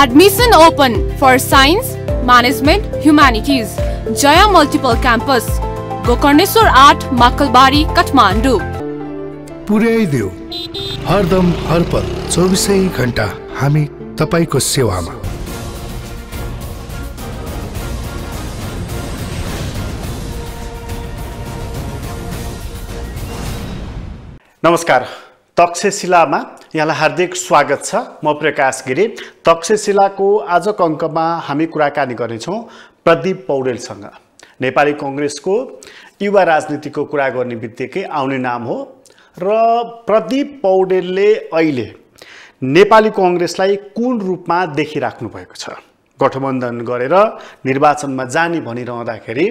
Admission open for Science, Management, Humanities. Jaya Multiple Campus. Gokarneswar 8, Makalbari, Kathmandu. पुर्याइदेऊ हरदम हरपल 24 घण्टा हामी तपाईको सेवामा। नमस्कार, तक्षशिलामा यहाँलाई हार्दिक स्वागत छ। म प्रकाश गिरी। तक्षशिलाको आजको अङ्कमा हामी कुराकानी गर्नेछौँ प्रदीप पौडेलसँग। नेपाली कांग्रेसको युवा राजनीतिको कुरा गर्ने बित्तिकै आउने नाम हो र प्रदीप पौडेलले अहिले नेपाली कांग्रेसलाई कुन रूपमा देखिराख्नु भएको छ। गठबन्धन गरेर निर्वाचनमा जाने भनिरहँदाखेरि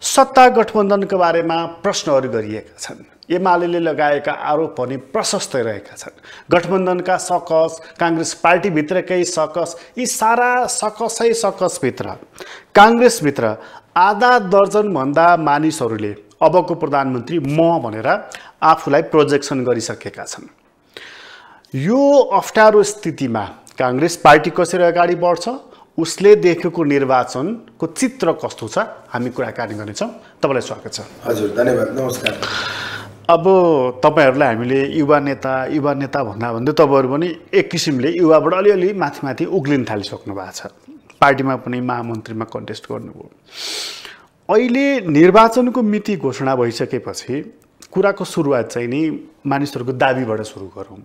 सत्ता गठबन्धनको बारेमा प्रश्नहरू गरिएका छन्। एमाले लगाएका आरोप पनि प्रशस्त रहेका छन्। गठबन्धनका सकस, कांग्रेस पार्टीभित्रकै सकस, यी सारा सकसभित्र कांग्रेसभित्र आधा दर्जनभन्दा मानिसहरूले अबको प्रधानमन्त्री म भनेर आफूलाई प्रोजेक्सन गरिसकेका छन्। यो अप्ठ्यारो स्थितिमा कांग्रेस पार्टी कसरी अगाडि बढ्छ, उसले देखेको निर्वाचनको चित्र कस्तो छ, हामी कुराकानी गर्नेछौँ। तपाईलाई स्वागत छ। हजुर, धन्यवाद, नमस्कार। अब तपाईहरुलाई हामीले युवा नेता भन्दा तपाईहरु पनि एक किसिमले युवाबाट अलिअलि माथि उक्लिन थालिसक्नु भएको छ। पार्टीमा पनि महामन्त्रीमा कन्टेस्ट गर्नुभयो। अहिले निर्वाचनको मिति घोषणा भइसकेपछि कुराको सुरुवात चाहिँ नि मानिसहरुको दाबीबाट सुरु गरौँ।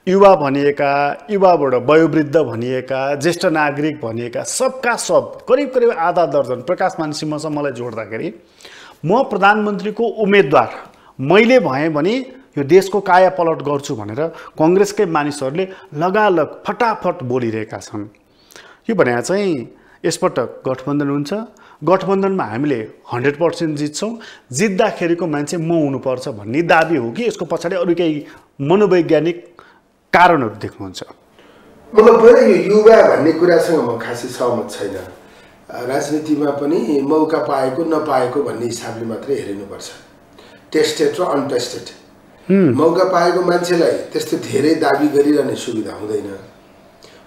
युवा भनिएका, युवाबाट वयोवृद्ध भनिएका, ज्येष्ठ नागरिक भनिएका सबका सब करिब आधा दर्जन प्रकाशमान सिंहसम्मलाई जोड्दाखेरि म प्रधानमन्त्रीको उम्मेदवार मैले भएँ भने यो देशको कायापलट गर्छु भनेर कांग्रेसकै मानिसहरूले लगालग फटाफट बोलिरहेका छन्। यो भने चाहिँ यसपटक गठबन्धन हुन्छ, गठबन्धनमा हामीले 100% जित्छौँ, जित्दाखेरिको मान्छे म हुनुपर्छ भन्ने दाबी हो कि यसको पछाडि अरू केही मनोवैज्ञानिक कारणहरू देख्नुहुन्छ? मतलब पहिला यो युवा भन्ने कुरासँग म खासै सहमत छैन। राजनीतिमा पनि मौका पाएको नपाएको भन्ने हिसाबले मात्रै हेरिनुपर्छ। टेस्टेड र अनटेस्टेड। मौका पाएको मान्छेलाई त्यस्तो धेरै दाबी गरिरहने सुविधा हुँदैन।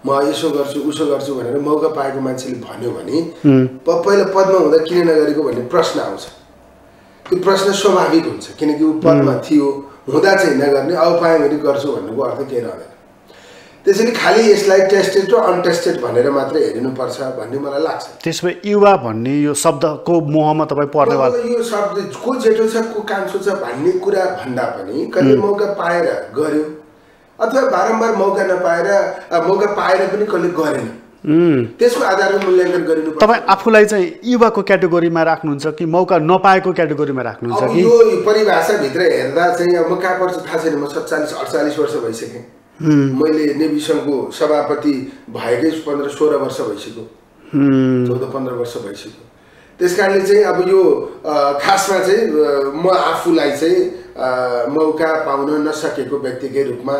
म यसो गर्छु उसो गर्छु भनेर मौका पाएको मान्छेले भन्यो भने पहिला पदमा हुँदा किन नगरेको भन्ने प्रश्न आउँछ। त्यो प्रश्न स्वाभाविक हुन्छ, किनकि ऊ पदमा थियो, हुँदा चाहिँ नगर्ने, अब पाएँ भने गर्छु भन्नुको अर्थ केही रहँदैन। त्यसैले खालि यसलाई टेस्टेड र अनटेस्टेड भनेर मात्रै हेर्नुपर्छ भन्ने मलाई लाग्छ। त्यसमा युवा भन्ने यो शब्दको मोहमा तपाईँ पर्नेवाला? यो शब्द को जेठो छ, को कान्छो छ भन्ने कुरा भन्दा पनि कहिले मौका पाएर गर्यो अथवा बारम्बार मौका नपाएर मौका पाएर पनि कहिले गरेन, त्यसको आधारमा मूल्याङ्कन गरिनु पर्छ। तपाईँ आफूलाई चाहिँ युवाको क्याटेगोरीमा राख्नुहुन्छ कि मौका नपाएको क्याटेगोरीमा राख्नुहुन्छ कि? यो परिभाषाभित्र हेर्दा चाहिँ अब म कहाँ पर्छु थाहा छैन। म 47-48 वर्ष भइसकेँ। मैले नेभी सङ्घको सभापति भएकै 15-16 वर्ष भइसक्यो, 14-15 वर्ष भइसक्यो। त्यस कारणले चाहिँ अब यो खासमा चाहिँ म आफूलाई चाहिँ मौका पाउन नसकेको व्यक्तिकै रूपमा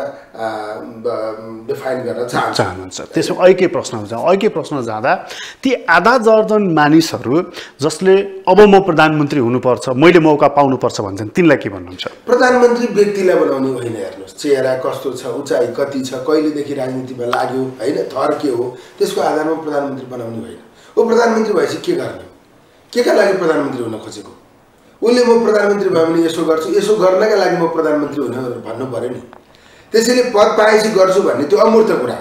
डिफाइन गर्न चाहनुहुन्छ। त्यसो अर्कै प्रश्न जाँदा ती आधा दर्जन मानिसहरू जसले अब म प्रधानमन्त्री हुनुपर्छ, मैले मौका पाउनुपर्छ भन्छन्, तिनलाई के भन्नुहुन्छ? प्रधानमन्त्री व्यक्तिलाई बनाउने होइन। हेर्नुहोस्, चेहरा कस्तो छ, उचाइ कति छ, कहिलेदेखि राजनीतिमा लाग्यो, होइन, थर के हो, त्यसको आधारमा प्रधानमन्त्री बनाउने होइन। ऊ प्रधानमन्त्री भएपछि के गर्ने, केका लागि प्रधानमन्त्री हुन खोजेको? उसले म प्रधानमन्त्री भयो भने यसो गर्छु, यसो गर्नका लागि म प्रधानमन्त्री हुन भन्नु पर्यो नि। त्यसैले पद पाएपछि गर्छु भन्ने त्यो अमूर्त कुरा।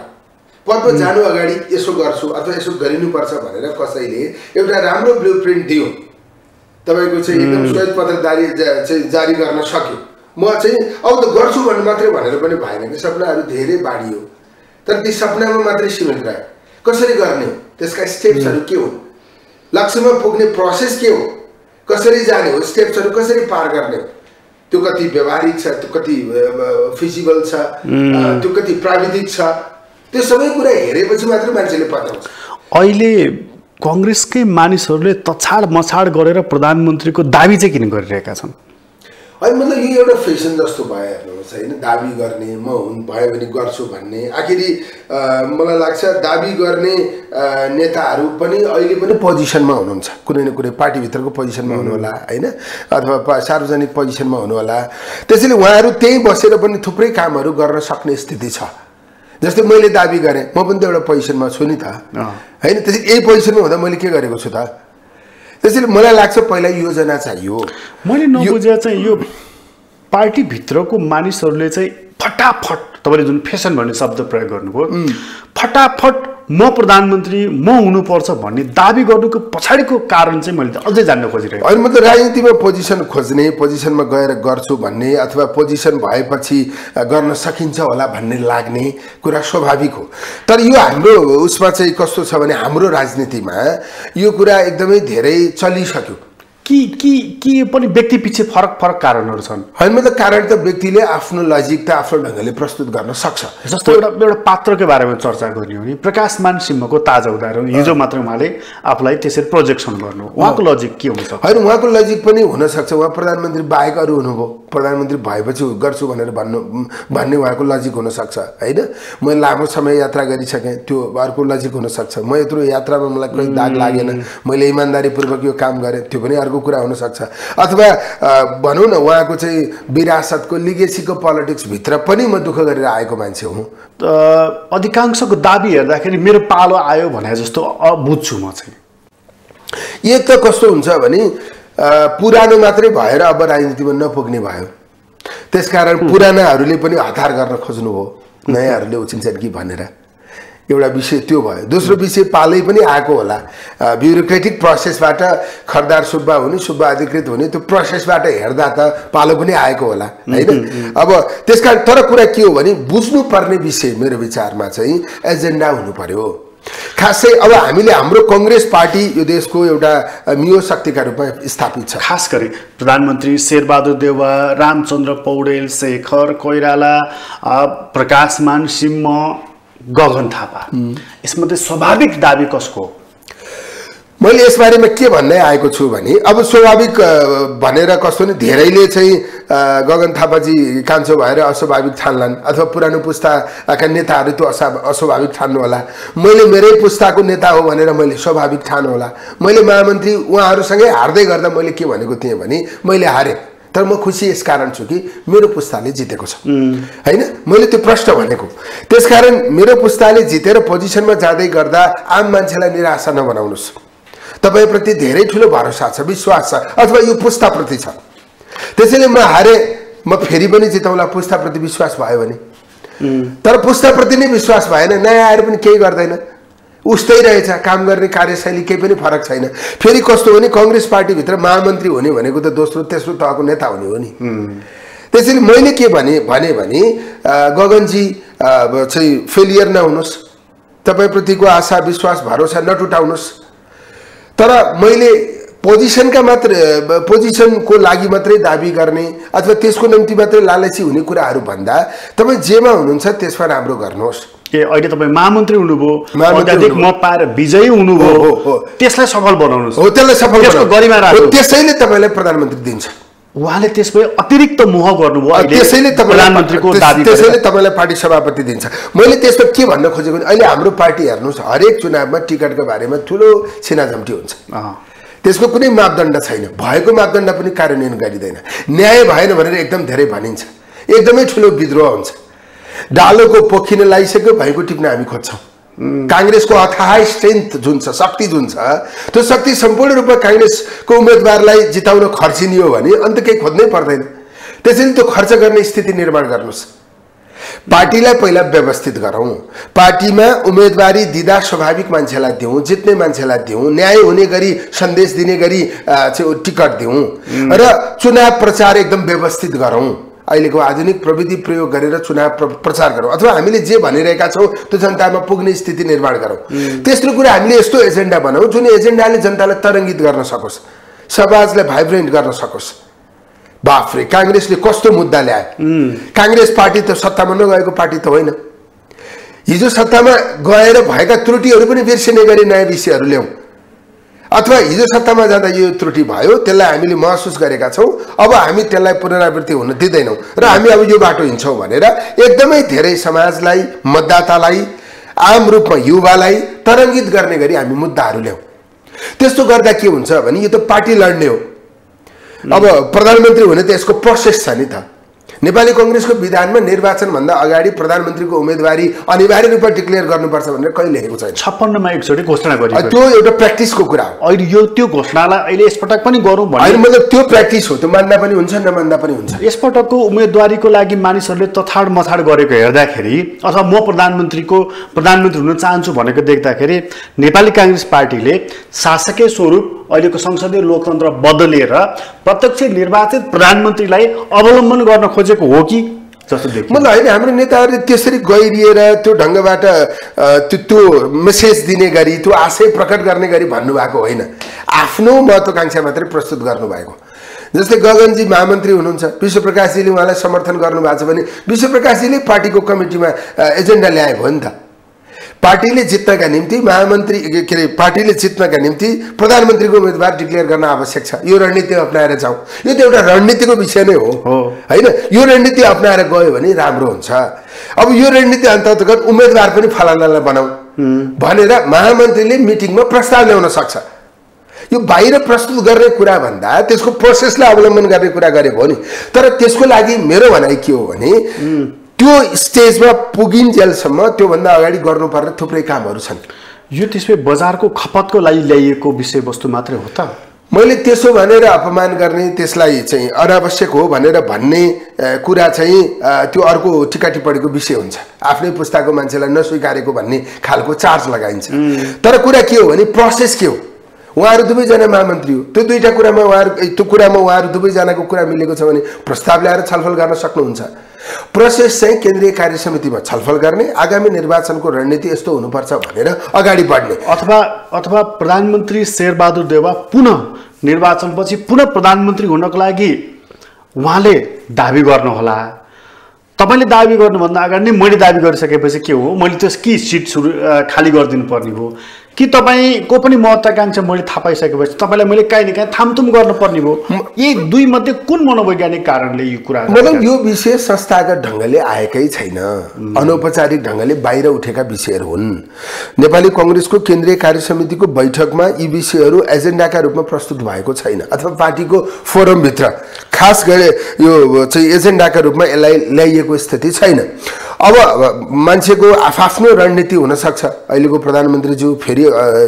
पदमा जानु अगाडि यसो गर्छु अथवा यसो गरिनुपर्छ भनेर कसैले एउटा राम्रो ब्लु प्रिन्ट दियो, तपाईँको चाहिँ एकदम श्वेत पत्र जारी गर्न सक्यो। म चाहिँ अब त गर्छु भन्नु मात्रै भनेर पनि भएन कि सपनाहरू धेरै बाँडियो, तर ती सपनामा मात्रै सीमित रह्यो। कसरी गर्ने, त्यसका स्टेप्सहरू के हुन्, लक्ष्यमा पुग्ने प्रोसेस के हो, कसरी जाने हो, स्टेप्सहरू कसरी पार गर्ने, त्यो कति व्यवहारिक छ, त्यो कति फिजिबल छ, त्यो कति प्राविधिक छ, त्यो सबै कुरा हेरेपछि मात्रै मान्छेले पत्याउँछ। अहिले कांग्रेसकै मानिसहरूले तछाड मछाड गरेर प्रधानमन्त्रीको दाबी चाहिँ किन गरिरहेका छन्? होइन, मतलब यो एउटा फेसन जस्तो भयो। हेर्नुहोस्, होइन, दाबी गर्ने, म भयो भने गर्छु भन्ने। आखिरी मलाई लाग्छ दाबी गर्ने नेताहरू पनि अहिले पनि पोजिसनमा हुनुहुन्छ, कुनै न कुनै पार्टीभित्रको पोजिसनमा हुनु होला, होइन, अथवा सार्वजनिक पोजिसनमा हुनु होला। त्यसैले उहाँहरू त्यही बसेर पनि थुप्रै कामहरू गर्न सक्ने स्थिति छ। जस्तै मैले दाबी गरेँ म पनि त एउटा पोजिसनमा छु नि त हैन त्यसैले यही पोजिसनमा हुँदा मैले के गरेको छु त त्यसैले मलाई लाग्छ पहिला योजना चाहियो मैले नबुझे चाहिँ यो पार्टीभित्रको मानिसहरूले चाहिँ फटाफट तपाईँले जुन फेसन भन्ने शब्द प्रयोग गर्नुभयो फटाफट म प्रधानमन्त्री म हुनुपर्छ भन्ने दाबी गर्नुको पछाडिको कारण चाहिँ मैले अझै जान्न खोजिरहेको होइन मतलब राजनीतिमा पोजिसन खोज्ने पोजिसनमा गएर गर्छु भन्ने अथवा पोजिसन भएपछि गर्न सकिन्छ होला भन्ने लाग्ने कुरा स्वाभाविक हो तर यो हाम्रो उसमा चाहिँ कस्तो छ भने हाम्रो राजनीतिमा यो कुरा एकदमै धेरै चलिसक्यो कि पनि व्यक्ति पछि फरक कारणहरू छन् होइन मतलब कारण त व्यक्तिले आफ्नो लजिक त आफ्नो ढङ्गले प्रस्तुत गर्न सक्छ जस्तो एउटा पात्रको बारेमा चर्चा गर्ने हो नि प्रकाशमान सिंहको ताजा उदाहरण हिजो मात्र उहाँले आफूलाई त्यसरी प्रोजेक्सन गर्नु उहाँको लजिक के हुन्छ होइन उहाँको लजिक पनि हुनसक्छ उहाँ प्रधानमन्त्री बाहेक अरू हुनुभयो प्रधानमन्त्री भएपछि गर्छु भनेर भन्ने उहाँको लजिक हुनसक्छ होइन मैले लामो समय यात्रा गरिसकेँ त्यो अर्को लजिक हुनसक्छ म यत्रो यात्रामा मलाई कोही दाग लागेन मैले इमान्दारीपूर्वक यो काम गरेँ त्यो पनि अर्को कुरा हुनसक्छ अथवा भनौँ न उहाँको चाहिँ विरासतको लिगेसीको पोलिटिक्सभित्र पनि म दुःख गरेर आएको मान्छे हुँ अधिकांशको दाबी हेर्दाखेरि मेरो पालो आयो भने जस्तो बुझ्छु म चाहिँ एक त कस्तो हुन्छ भने पुरानो मात्रै भएर अब राजनीतिमा नपुग्ने भयो त्यसकारण पुरानाहरूले पनि हतार गर्न खोज्नुभयो नयाँहरूले उचिन्छन् कि भनेर एउटा विषय त्यो भयो दोस्रो विषय पालै पनि आएको होला ब्युरोक्रेटिक प्रोसेसबाट खरदार सुब्बा हुने सुब्बा अधिकृत हुने त्यो प्रोसेसबाट हेर्दा त पालो पनि आएको होला हैन अब त्यसकारण तर कुरा के हो भने बुझ्नुपर्ने विषय मेरो विचारमा चाहिँ एजेन्डा हुनु पर्यो खासै अब हामीले हाम्रो कांग्रेस पार्टी यो देशको एउटा मियो शक्तिका रूपमा स्थापित छ खास गरी प्रधानमन्त्री शेरबहादुर देउवा रामचन्द्र पौडेल शेखर कोइराला प्रकाशमान सिंह गगन थापा यसमध्ये स्वाभाविक दाबी कसको मैले यस बारेमा के भन्दै आएको छु भने अब स्वाभाविक भनेर कस्तो नि धेरैले चाहिँ गगन थापाजी कान्छो भएर अस्वाभाविक ठान्लान् अथवा पुरानो पुस्ताका नेताहरू त्यो अस्वाभाविक ठान्नु होला मैले मेरै पुस्ताको नेता हो भनेर मैले स्वाभाविक ठान्नु होला मैले महामन्त्री उहाँहरूसँगै हार्दै गर्दा मैले के भनेको थिएँ भने मैले हारेँ तर म खुसी यस कारण छु कि मेरो पुस्ताले जितेको छ हैन मैले त्यो प्रश्न भनेको त्यसकारण मेरो पुस्ताले जितेर पोजिसनमा जाँदै गर्दा आम मान्छेलाई निराशा नबनाउनुस् तपाईप्रति धेरै ठुलो भरोसा छ विश्वास छ अथवा यो पुस्ताप्रति छ त्यसैले म हारे म फेरि पनि जिताउला पुस्ताप्रति विश्वास भयो भने तर पुस्ताप्रति नै विश्वास भएन नयाँ आएर पनि केही गर्दैन उस्तै रहेछ काम गर्ने कार्यशैली केही पनि फरक छैन फेरि कस्तो भने कांग्रेस पार्टी भित्र महामन्त्री हुने भनेको त दोस्रो तेस्रो तहको नेता हुने हो नि त्यसैले मैले के भने गगनजी चाहिँ फेलियर नहुनुस् तपाईप्रतिको आशा विश्वास भरोसा नटुटाउनुस् तर मैले पोजिसनको लागि मात्रै दाबी गर्ने अथवा त्यसको निम्ति मात्रै लालची हुने कुराहरू भन्दा तपाई जेमा हुनुहुन्छ त्यसमा राम्रो गर्नुहोस् ए अहिले तपाई महामन्त्री हुनुभयो अत्याधिक मत पाएर विजयी हुनुभयो त्यसलाई सफल बनाउनुहोस् हो त्यसलाई सफल त्यसको गरिमा राख्नु त्यसैले तपाईलाई प्रधानमन्त्री दिन्छ उहाँले त्यसमै अतिरिक्त मोह गर्नुभयो अहिले त्यसैले प्रधानमन्त्रीको दाबी त्यसैले तपाईलाई पार्टी सभापति दिन्छ मैले त्यसमा के भन्न खोजेको अहिले हाम्रो पार्टी हेर्नुस् हरेक चुनावमा टिकटको बारेमा ठुलो छिनाझम्टी हुन्छ त्यसको कुनै मापदण्ड छैन भएको मापदण्ड पनि कार्यान्वयन गरिदैन न्याय भएन भनेर एकदम धेरै भनिन्छ एकदमै ठुलो विद्रोह हुन्छ डालोको पोखिन लागिसक्यो भएको टिप्न हामी खोज्छौं कांग्रेसको अथाह स्ट्रेन्थ जुन छ शक्ति जुन छ त्यो शक्ति सम्पूर्ण रूपमा कांग्रेसको उम्मेदवारलाई जिताउन खर्चिनियो भने अन्त केही खोज्नै पर्दैन त्यसैले त्यो खर्च गर्ने स्थिति निर्माण गर्नुस् पार्टीलाई पहिला व्यवस्थित गरौं पार्टीमा उम्मेदवारी दिदा स्वाभाविक मान्छेलाई दिउँ जित्ने मान्छेलाई दिउँ न्याय हुने गरी सन्देश दिने गरी टिकट दिउँ र चुनाव प्रचार एकदम व्यवस्थित गरौं अहिलेको आधुनिक प्रविधि प्रयोग गरेर चुनाव प्रचार गरौं अथवा हामीले जे भनिरहेका छौं त्यो जनतामा पुग्ने स्थिति निर्माण गरौं तेस्रो कुरा हामीले यस्तो एजेन्डा बनाऊ जुन एजेन्डाले जनतालाई तरंगित गर्न सकोस् समाजलाई भाइब्रेन्ट गर्न सकोस् बाफरे कांग्रेसले कस्तो मुद्दा ल्यायो कांग्रेस पार्टी त सत्तामा नगएको पार्टी त होइन हिजो सत्तामा गएर भएका त्रुटिहरू पनि बिर्सिने गरी नयाँ विषयहरू ल्याउँ अथवा हिजो सत्तामा जाँदा यो त्रुटि भयो त्यसलाई हामीले महसुस गरेका छौं अब हामी त्यसलाई पुनरावृत्ति हुन दिदैनौं र हामी अब यो बाटो हिँड्छौं भनेर एकदमै धेरै समाजलाई मतदातालाई आम रूपमा युवालाई तरंगित गर्ने गरी हामी मुद्दाहरू ल्याउँ त्यस्तो गर्दा के हुन्छ भने यो त पार्टी लड्ने हो अब प्रधानमन्त्री हुने त यसको प्रोसेस छ नि त नेपाली कांग्रेसको विधानमा निर्वाचनभन्दा अगाडि प्रधानमन्त्रीको उम्मेदवारी अनिवार्य रूपमा डिक्लेयर गर्नुपर्छ भनेर कहिले लेखेको छैन। 56 मा एकचोटि घोषणा गरियो। त्यो एउटा प्र्याक्टिसको कुरा हो। अहिले यो त्यो घोषणालाई अहिले यसपटक पनि गरौँ भन्ने होइन, मतलब त्यो प्र्याक्टिस हो, त्यो मान्दा पनि हुन्छ नमान्दा पनि हुन्छ। यसपटकको उम्मेदवारीको लागि मानिसहरूले तथाड मथाड गरेको हेर्दाखेरि अथवा म प्रधानमन्त्री हुन चाहन्छु भनेको देख्दाखेरि नेपाली कांग्रेस पार्टीले शासकीय स्वरूप अहिलेको संसदीय लोकतन्त्र बदलेर प्रत्यक्ष निर्वाचित प्रधानमन्त्रीलाई अवलम्बन गर्न खोजेको हो कि जस्तो देखिन्छ। मतलब होइन, हाम्रो नेताहरूले त्यसरी गहिरिएर त्यो ढङ्गबाट त्यो मेसेज दिने गरी त्यो आशय प्रकट गर्ने गरी भन्नुभएको होइन, आफ्नो महत्त्वाकांक्षा मात्रै प्रस्तुत गर्नुभएको। जस्तै गगनजी महामन्त्री हुनुहुन्छ, विश्वप्रकाशजीले उहाँलाई समर्थन गर्नुभएको छ भने विश्वप्रकाशजीले पार्टीको कमिटीमा एजेन्डा ल्याएको हो नि त। पार्टीले जित्नका निम्ति महामन्त्री के अरे पार्टीले जित्नका निम्ति प्रधानमन्त्रीको उम्मेदवार डिक्लेयर गर्न आवश्यक छ। यो रणनीति अप्नाएर जाउँ, यो त एउटा रणनीतिको विषय नै हो होइन। यो रणनीति अप्नाएर गयो भने राम्रो हुन्छ। अब यो रणनीति अन्तर्गत उम्मेदवार पनि फलानालाई बनाऊ भनेर महामन्त्रीले मिटिङमा प्रस्ताव ल्याउन सक्छ। यो बाहिर प्रस्तुत गर्ने कुरा भन्दा त्यसको प्रोसेसलाई अवलम्बन गर्ने कुरा गरेको हो नि। तर त्यसको लागि मेरो भनाइ के हो भने त्यो स्टेजमा पुगिन्जेलसम्म त्योभन्दा अगाडि गर्नुपर्ने थुप्रै कामहरू छन्। यो त्यसै बजारको खपतको लागि ल्याइएको विषयवस्तु मात्रै हो त? मैले त्यसो भनेर अपमान गर्ने, त्यसलाई चाहिँ अनावश्यक हो भनेर भन्ने कुरा चाहिँ त्यो अर्को टिका टिप्पणीको विषय हुन्छ। आफ्नै पुस्ताको मान्छेलाई नस्वीकारेको भन्ने खालको चार्ज लगाइन्छ। तर कुरा के हो भने प्रोसेस के हो? उहाँहरू दुवैजना महामन्त्री हो, त्यो दुईवटा कुरामा उहाँहरू दुवैजनाको कुरा मिलेको छ भने प्रस्ताव ल्याएर छलफल गर्न सक्नुहुन्छ। प्रोसेस चाहिँ केन्द्रीय कार्य समितिमा छलफल गर्ने, आगामी निर्वाचनको रणनीति यस्तो हुनुपर्छ भनेर अगाडि बढ्ने, अथवा प्रधानमन्त्री शेरबहादुर देउवा पुनः निर्वाचनपछि पुनः प्रधानमन्त्री हुनको लागि उहाँले दाबी गर्नुहोला। तपाईले दाबी गर्नुभन्दा अगाडि नै मैले दाबी गरिसकेपछि के हो, मैले त्यस कि सिट खाली गरिदिनु पर्ने हो कि तपाईको पनि महत्त्वाकांक्षा मैले थाहा पाइसकेपछि तपाईलाई मैले काहीँ न काहीँ थामथुम गर्नुपर्ने हो? यी दुई मध्ये कुन मनोवैज्ञानिक कारणले यो कुरा? मतलब यो विषय संस्थागत ढङ्गले आएकै छैन, अनौपचारिक ढङ्गले बाहिर उठेका विषयहरू हुन्। नेपाली कांग्रेसको केन्द्रीय कार्य समितिको बैठकमा यी विषयहरू एजेन्डाका रूपमा प्रस्तुत भएको छैन, अथवा पार्टीको फोरमभित्र खास गरी यो चाहिँ एजेन्डाका रूपमा यसलाई ल्याइएको स्थिति छैन। अब मान्छेको आफ्नो रणनीति हुनसक्छ। अहिलेको प्रधानमन्त्रीज्यू फेरि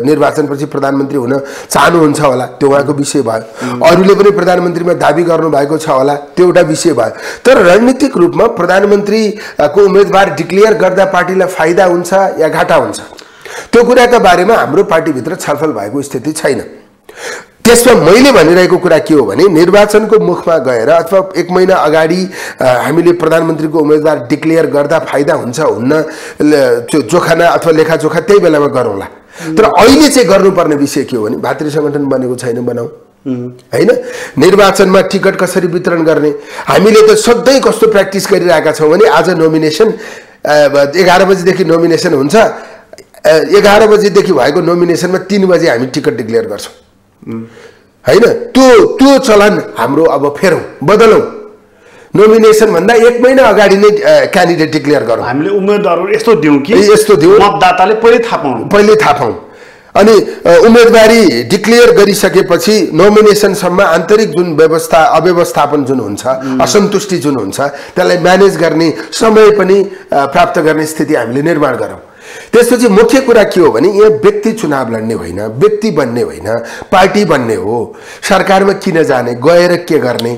निर्वाचनपछि प्रधानमन्त्री हुन चाहनुहुन्छ होला, त्यो उहाँको विषय भयो। अरूले पनि प्रधानमन्त्रीमा दाबी गर्नुभएको छ होला, त्यो एउटा विषय भयो। तर रणनीतिक रूपमा प्रधानमन्त्रीको उम्मेदवार डिक्लेयर गर्दा पार्टीलाई फाइदा हुन्छ या घाटा हुन्छ, त्यो कुराका बारेमा हाम्रो पार्टीभित्र छलफल भएको स्थिति छैन। त्यसमा मैले भनिरहेको कुरा के हो भने निर्वाचनको मुखमा गएर अथवा 1 महिना अगाडि हामीले प्रधानमन्त्रीको उम्मेदवार डिक्लेयर गर्दा फाइदा हुन्छ हुन्न जोखाना अथवा लेखाजोखा त्यही बेलामा गरौँला। तर अहिले चाहिँ गर्नुपर्ने विषय के हो भने भातृ संगठन बनेको छैन, बनाऊ हैन। निर्वाचनमा टिकट कसरी वितरण गर्ने, हामीले त सधैँ कस्तो प्र्याक्टिस गरिरहेका छौँ भने आज नोमिनेसन 11 बजेदेखि नोमिनेसन हुन्छ, 11 बजेदेखि भएको नोमिनेसनमा 3 बजे हामी टिकट डिक्लेयर गर्छौँ हैन। त्यो चलन हाम्रो अब फेरौँ, बदलौँ। नोमिनेसन भन्दा 1 महिना अगाडि नै क्यान्डिडेट डिक्लेयर गरौँ। हामीले उम्मेदवारहरू यस्तो दिउँ कि यस्तो दिउँ, मतदाताले पहिले थाहा पाउँ। अनि उम्मेदवारी डिक्लेयर गरिसकेपछि नोमिनेसनसम्म आन्तरिक जुन अव्यवस्थापन जुन हुन्छ, असन्तुष्टि जुन हुन्छ, त्यसलाई म्यानेज गर्ने समय पनि प्राप्त गर्ने स्थिति हामीले निर्माण गरौँ। त्यसपछि मुख्य कुरा के हो भने यहाँ व्यक्ति चुनाव लड्ने होइन, व्यक्ति बन्ने होइन, पार्टी बन्ने हो। सरकारमा किन जाने, गएर के गर्ने?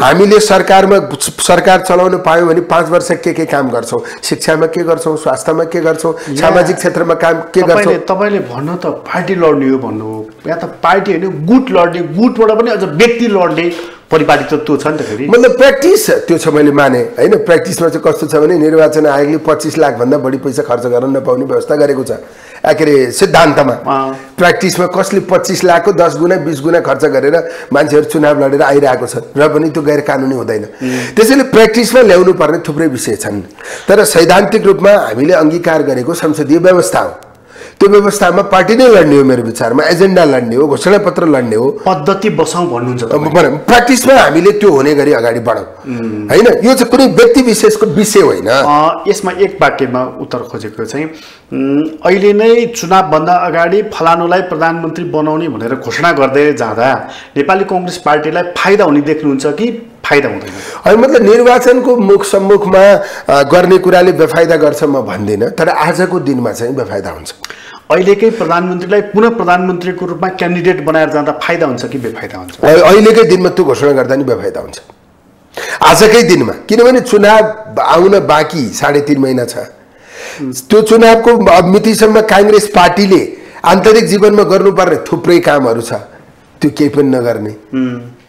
हामीले सरकार चलाउन पायौँ भने 5 वर्ष के काम गर्छौँ, शिक्षामा के गर्छौँ, स्वास्थ्यमा के गर्छौँ, सामाजिक क्षेत्रमा काम के गर्छौँ? तपाईले भन्नु त पार्टी लड्ने हो भन्नु हो, या त पार्टी होइन गुट लड्ने, गुटबाट पनि अझ व्यक्ति लड्ने परिपाटी तत्त्व छ नि त फेरि। मतलब प्र्याक्टिस त्यो छ, मैले माने हैन। प्र्याक्टिसमा चाहिँ कस्तो छ भने निर्वाचन आयोगले 25 लाख भन्दा बढी पैसा खर्च गर्न नपाउने व्यवस्था गरेको छ के अरे सिद्धान्तमा। प्र्याक्टिसमा कसले 25 लाखको 10 गुणा 20 गुणा खर्च गरेर मान्छेहरू चुनाव लडेर आइरहेको छ, र पनि त्यो गैर कानुनी हुँदैन। त्यसैले प्र्याक्टिसमा ल्याउनु पर्ने थुप्रै विषय छन्। तर सैद्धान्तिक रूपमा हामीले अङ्गीकार गरेको संसदीय व्यवस्था हो, त्यो व्यवस्थामा पार्टी नै लड्ने हो, मेरो विचारमा एजेन्डा लड्ने हो, घोषणा पत्र लड्ने हो, पद्धति बसाउँ भन्नुहुन्छ। प्र्याक्टिसमा हामीले त्यो हुने गरी अगाडि बढौँ हैन। यो चाहिँ कुनै व्यक्ति विशेषको विषय होइन। यसमा एक वाक्यमा उत्तर खोजेको चाहिँ अहिले नै चुनावभन्दा अगाडि फलानुलाई प्रधानमन्त्री बनाउने भनेर घोषणा गर्दै जाँदा नेपाली कांग्रेस पार्टीलाई फाइदा हुने देख्नुहुन्छ कि फाइदा हुँदैन? होइन, मतलब निर्वाचनको मुख सम्मुखमा गर्ने कुराले बेफाइदा गर्छ म भन्दिनँ, तर आजको दिनमा चाहिँ बेफाइदा हुन्छ। अहिलेकै प्रधानमन्त्रीलाई पुनः प्रधानमन्त्रीको रूपमा क्यान्डिडेट बनाएर जाँदा फाइदा हुन्छ कि बेफाइदा हुन्छ? अहिलेकै दिनमा त्यो घोषणा गर्दा नि बेफाइदा हुन्छ, आजकै दिनमा। किनभने चुनाव आउन बाँकी 3.5 महिना छ। त्यो चुनावको मितिसम्म काङ्ग्रेस पार्टीले आन्तरिक जीवनमा गर्नुपर्ने थुप्रै कामहरू छ, त्यो केही पनि नगर्ने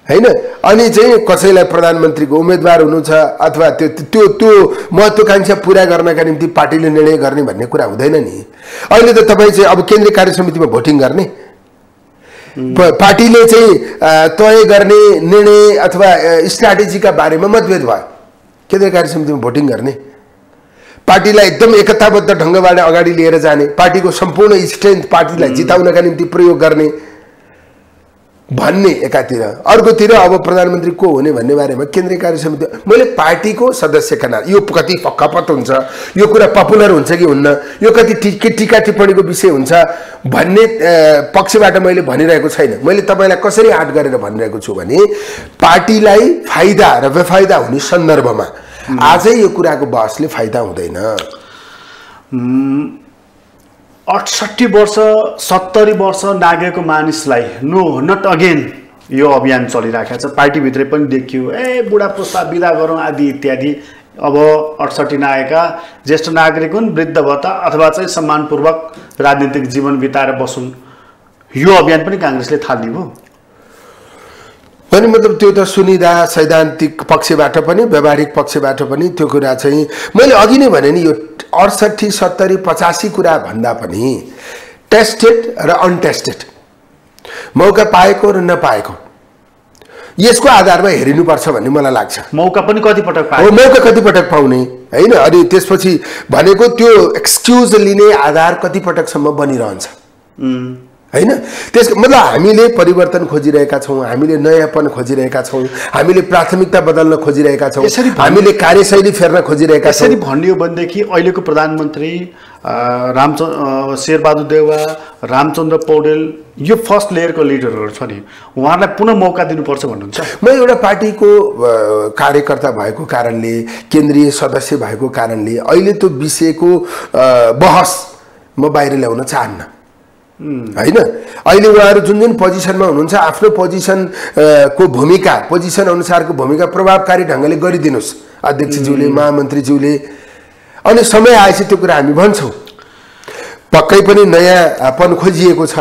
होइन। अनि चाहिँ कसैलाई प्रधानमन्त्रीको उम्मेदवार हुनु छ अथवा त्यो त्यो महत्त्वाकांक्षा पुरा गर्नका निम्ति पार्टीले निर्णय गर्ने भन्ने कुरा हुँदैन नि। अहिले त तपाईँ चाहिँ अब केन्द्रीय कार्य समितिमा भोटिङ गर्ने, पार्टीले चाहिँ तय गर्ने निर्णय अथवा स्ट्राटेजीका बारेमा मतभेद भयो, केन्द्रीय कार्य समितिमा भोटिङ गर्ने, पार्टीलाई एकदम एकताबद्ध ढङ्गबाट अगाडि लिएर जाने, पार्टीको सम्पूर्ण स्ट्रेन्थ पार्टीलाई जिताउनका निम्ति प्रयोग गर्ने भन्ने एकातिर। अर्कोतिर अब प्रधानमन्त्री को हुने भन्ने बारेमा केन्द्रीय कार्य समिति, मैले पार्टीको सदस्यका नाम, यो कति खपत हुन्छ, यो कुरा पपुलर हुन्छ कि हुन्न, यो कति टीका टिप्पणीको विषय हुन्छ भन्ने पक्षबाट मैले भनिरहेको छैन। मैले तपाईँलाई कसरी आँट गरेर भनिरहेको छु भने पार्टीलाई फाइदा र बेफाइदा हुने सन्दर्भमा आजै यो कुराको बहसले फाइदा हुँदैन। 68 वर्ष 70 वर्ष नागेको मानिसलाई नो नट अगेन यो अभियान चलिरहेको छ। पार्टीभित्रै पनि देखियो बुढा प्रस्ताव विदा गरौँ आदि इत्यादि। अब 68 नागेका ज्येष्ठ नागरिक हुन्, वृद्ध भत्ता अथवा चाहिँ सम्मानपूर्वक राजनीतिक जीवन बिताएर बसुन्, यो अभियान पनि काङ्ग्रेसले थाल्ने भयो। अनि मतलब त्यो त सुनिदा सैद्धान्तिक पक्षबाट पनि व्यावहारिक पक्षबाट पनि त्यो कुरा चाहिँ मैले अघि नै भने नि, यो 68 70 85 कुरा भन्दा पनि टेस्टेड र अनटेस्टेड, मौका पाएको र नपाएको, यसको आधारमा हेरिनुपर्छ भन्ने मलाई लाग्छ। मौका पनि कतिपटक पाए, मौका कतिपटक पाउने होइन, अनि त्यसपछि भनेको त्यो एक्सक्युज लिने आधार कतिपटकसम्म बनिरहन्छ होइन। त्यस मतलब हामीले परिवर्तन खोजिरहेका छौँ, हामीले नयाँपन खोजिरहेका छौँ, हामीले प्राथमिकता बदल्न खोजिरहेका छौँ, हामीले कार्यशैली फेर्न खोजिरहेका छौँ। यसरी भन्यो भनेदेखि अहिलेको प्रधानमन्त्री शेरबहादुर देउवा, रामचन्द्र पौडेल, यो फर्स्ट लेयरको लिडरहरू छ नि, उहाँहरूलाई पुनः मौका दिनुपर्छ भन्नुहुन्छ? म एउटा पार्टीको कार्यकर्ता भएको कारणले, केन्द्रीय सदस्य भएको कारणले अहिले त्यो विषयको बहस म बाहिर ल्याउन चाहन्न होइन। अहिले उहाँहरू जुन जुन पोजिसनमा हुनुहुन्छ, आफ्नो पोजिसन को भूमिका, पोजिसन अनुसारको भूमिका प्रभावकारी ढङ्गले गरिदिनुहोस् अध्यक्षज्यूले, महामन्त्रीज्यूले। अनि समय आएपछि त्यो कुरा हामी भन्छौँ। पक्कै पनि नयाँपन खोजिएको छ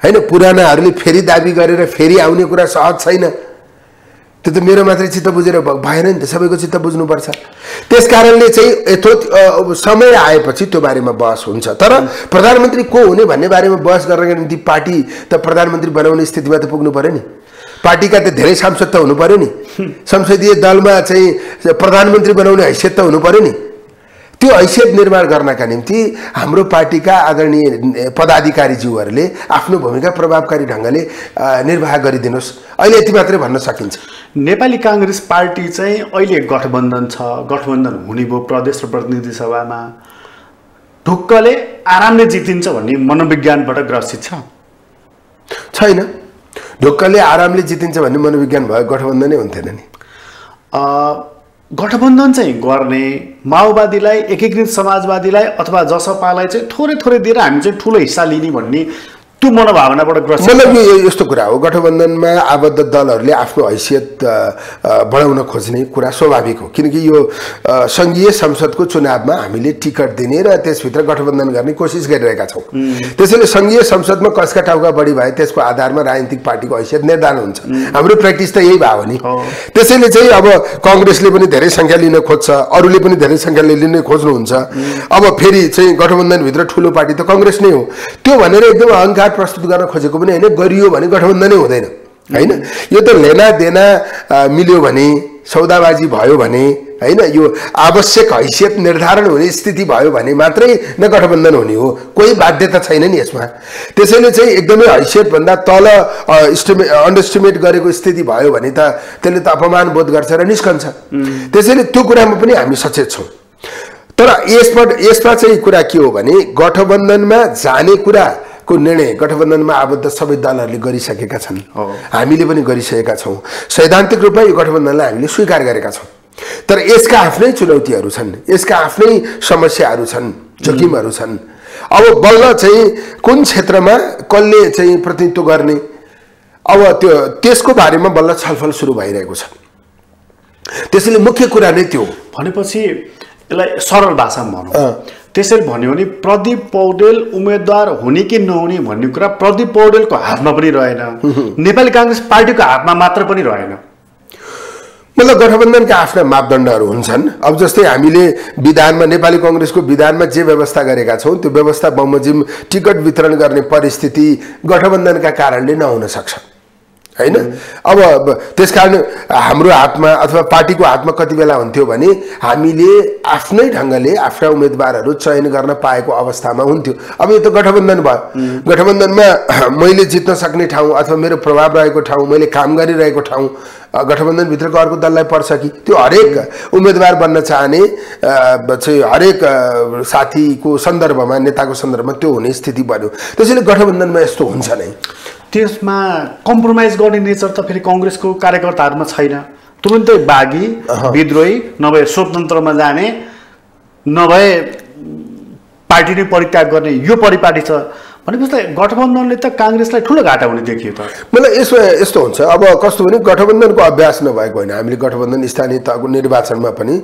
होइन, पुरानाहरूले फेरि दाबी गरेर फेरि आउने कुरा सहज छैन। त्यो त मेरो मात्रै चित्त बुझेर भएन नि त, सबैको चित्त बुझ्नुपर्छ। त्यस कारणले चाहिँ यथोचित समय आएपछि त्यो बारेमा बहस हुन्छ। तर प्रधानमन्त्री को हुने भन्ने बारेमा बहस गर्नका निम्ति पार्टी त प्रधानमन्त्री बनाउने स्थितिमा त पुग्नु पर्यो नि। पार्टीका त धेरै सांसद त हुनु पर्यो नि, संसदीय दलमा चाहिँ प्रधानमन्त्री बनाउने हैसियत त हुनु पर्यो नि। त्यो हैसियत निर्माण गर्नका निम्ति हाम्रो पार्टीका आदरणीय पदाधिकारीज्यूहरूले आफ्नो भूमिका प्रभावकारी ढङ्गले निर्वाह गरिदिनुहोस्, अहिले यति मात्रै भन्न सकिन्छ। नेपाली काङ्ग्रेस पार्टी चाहिँ अहिले गठबन्धन छ, गठबन्धन हुने भयो प्रदेश र प्रतिनिधि सभामा, ढुक्कले आरामले जितिन्छ भन्ने मनोविज्ञानबाट ग्रसित छैन। ढुक्कले आरामले जितिन्छ भन्ने मनोविज्ञान भयो गठबन्धनै हुन्थेन नि। गठबन्धन चाहिँ गर्ने माओवादीलाई, एकीकृत समाजवादीलाई अथवा जसपालाई चाहिँ थोरै थोरै दिएर हामी चाहिँ ठुलो हिस्सा लिने भन्ने त्यो मनोभावनाबाट ग्रसित। मतलब यो यस्तो कुरा हो, गठबन्धनमा आबद्ध दलहरूले आफ्नो हैसियत बढाउन खोज्ने कुरा स्वाभाविक हो, किनकि यो सङ्घीय संसदको चुनावमा हामीले टिकट दिने र त्यसभित्र गठबन्धन गर्ने कोसिस गरिरहेका छौँ। त्यसैले सङ्घीय संसदमा कसका टाउका बढी भए त्यसको आधारमा राजनीतिक पार्टीको हैसियत निर्धारण हुन्छ। हाम्रो प्र्याक्टिस त यही भयो नि। त्यसैले चाहिँ अब काङ्ग्रेसले पनि धेरै सङ्ख्या लिन खोज्छ, अरूले पनि धेरै सङ्ख्या लिन खोज्नुहुन्छ। अब फेरि चाहिँ गठबन्धनभित्र ठुलो पार्टी त काङ्ग्रेस नै हो, त्यो भनेर एकदम अहङ्कार प्रस्तुत गर्न खोजेको पनि होइन। गरियो भने गठबन्धनै हुँदैन होइन। यो त लेना देना मिल्यो भने, सौदाबाजी भयो भने होइन, यो आवश्यक हैसियत निर्धारण हुने स्थिति भयो भने मात्रै न गठबन्धन हुने हो, कोही बाध्यता छैन नि यसमा। त्यसैले चाहिँ एकदमै हैसियतभन्दा तल अन्डरस्टिमेट गरेको स्थिति भयो भने त त्यसले त अपमान बोध गर्छ र निस्कन्छ। त्यसैले त्यो कुरामा पनि हामी सचेत छौँ। तर यसमा चाहिँ कुरा के हो भने गठबन्धनमा जाने कुरा को निर्णय गठबन्धनमा आबद्ध सबै दलहरूले गरिसकेका छन्, हामीले पनि गरिसकेका छौँ। सैद्धान्तिक रूपमा यो गठबन्धनलाई हामीले स्वीकार गरेका छौँ। तर यसका आफ्नै चुनौतीहरू छन्, यसका आफ्नै समस्याहरू छन्, जोखिमहरू छन्। अब बल्ल चाहिँ कुन क्षेत्रमा कसले चाहिँ प्रतिनिधित्व गर्ने, अब त्यसको बारेमा बल्ल छलफल सुरु भइरहेको छ। त्यसैले मुख्य कुरा नै त्यो भनेपछि यसलाई सरल भाषामा भनौँ, त्यसरी भन्यो भने प्रदीप पौडेल उम्मेदवार हुने कि नहुने भन्ने कुरा प्रदीप पौडेलको हातमा पनि रहेन, नेपाली काङ्ग्रेस पार्टीको हातमा मात्र पनि रहेन। मतलब गठबन्धनका आफ्ना मापदण्डहरू हुन्छन्। अब जस्तै हामीले विधानमा, नेपाली काङ्ग्रेसको विधानमा जे व्यवस्था गरेका छौँ त्यो व्यवस्था बमोजिम टिकट वितरण गर्ने परिस्थिति गठबन्धनका कारणले नहुन सक्छ, हैन। अब त्यसकारण हाम्रो हातमा अथवा पार्टीको हातमा कति बेला हुन्थ्यो भने हामीले आफ्नै ढङ्गले आफ्ना उम्मेदवारहरू चयन गर्न पाएको अवस्थामा हुन्थ्यो। अब यो त गठबन्धन भयो, गठबन्धनमा मैले जित्न सक्ने ठाउँ अथवा मेरो प्रभाव रहेको ठाउँ, मैले काम गरिरहेको ठाउँ गठबन्धनभित्रको अर्को दललाई पर्छ कि? त्यो हरेक उम्मेदवार बन्न चाहने चाहिँ हरेक साथीको सन्दर्भमा, नेताको सन्दर्भमा त्यो हुने स्थिति बन्यो। त्यसैले गठबन्धनमा यस्तो हुन्छ नै। त्यसमा कम्प्रोमाइज गर्ने नेचर त फेरि काङ्ग्रेसको कार्यकर्ताहरूमा छैन। तुरुन्तै बागी, विद्रोही, नभए स्वतन्त्रमा जाने, नभए पार्टी नै परित्याग गर्ने यो परिपाटी छ। भनेपछि गठबन्धनले त काङ्ग्रेसलाई ठुलो घाटा हुने देखियो त। मलाई यस्तो हुन्छ। अब कस्तो भने गठबन्धनको अभ्यास नभएको होइन। हामीले गठबन्धन स्थानीय तहको निर्वाचनमा पनि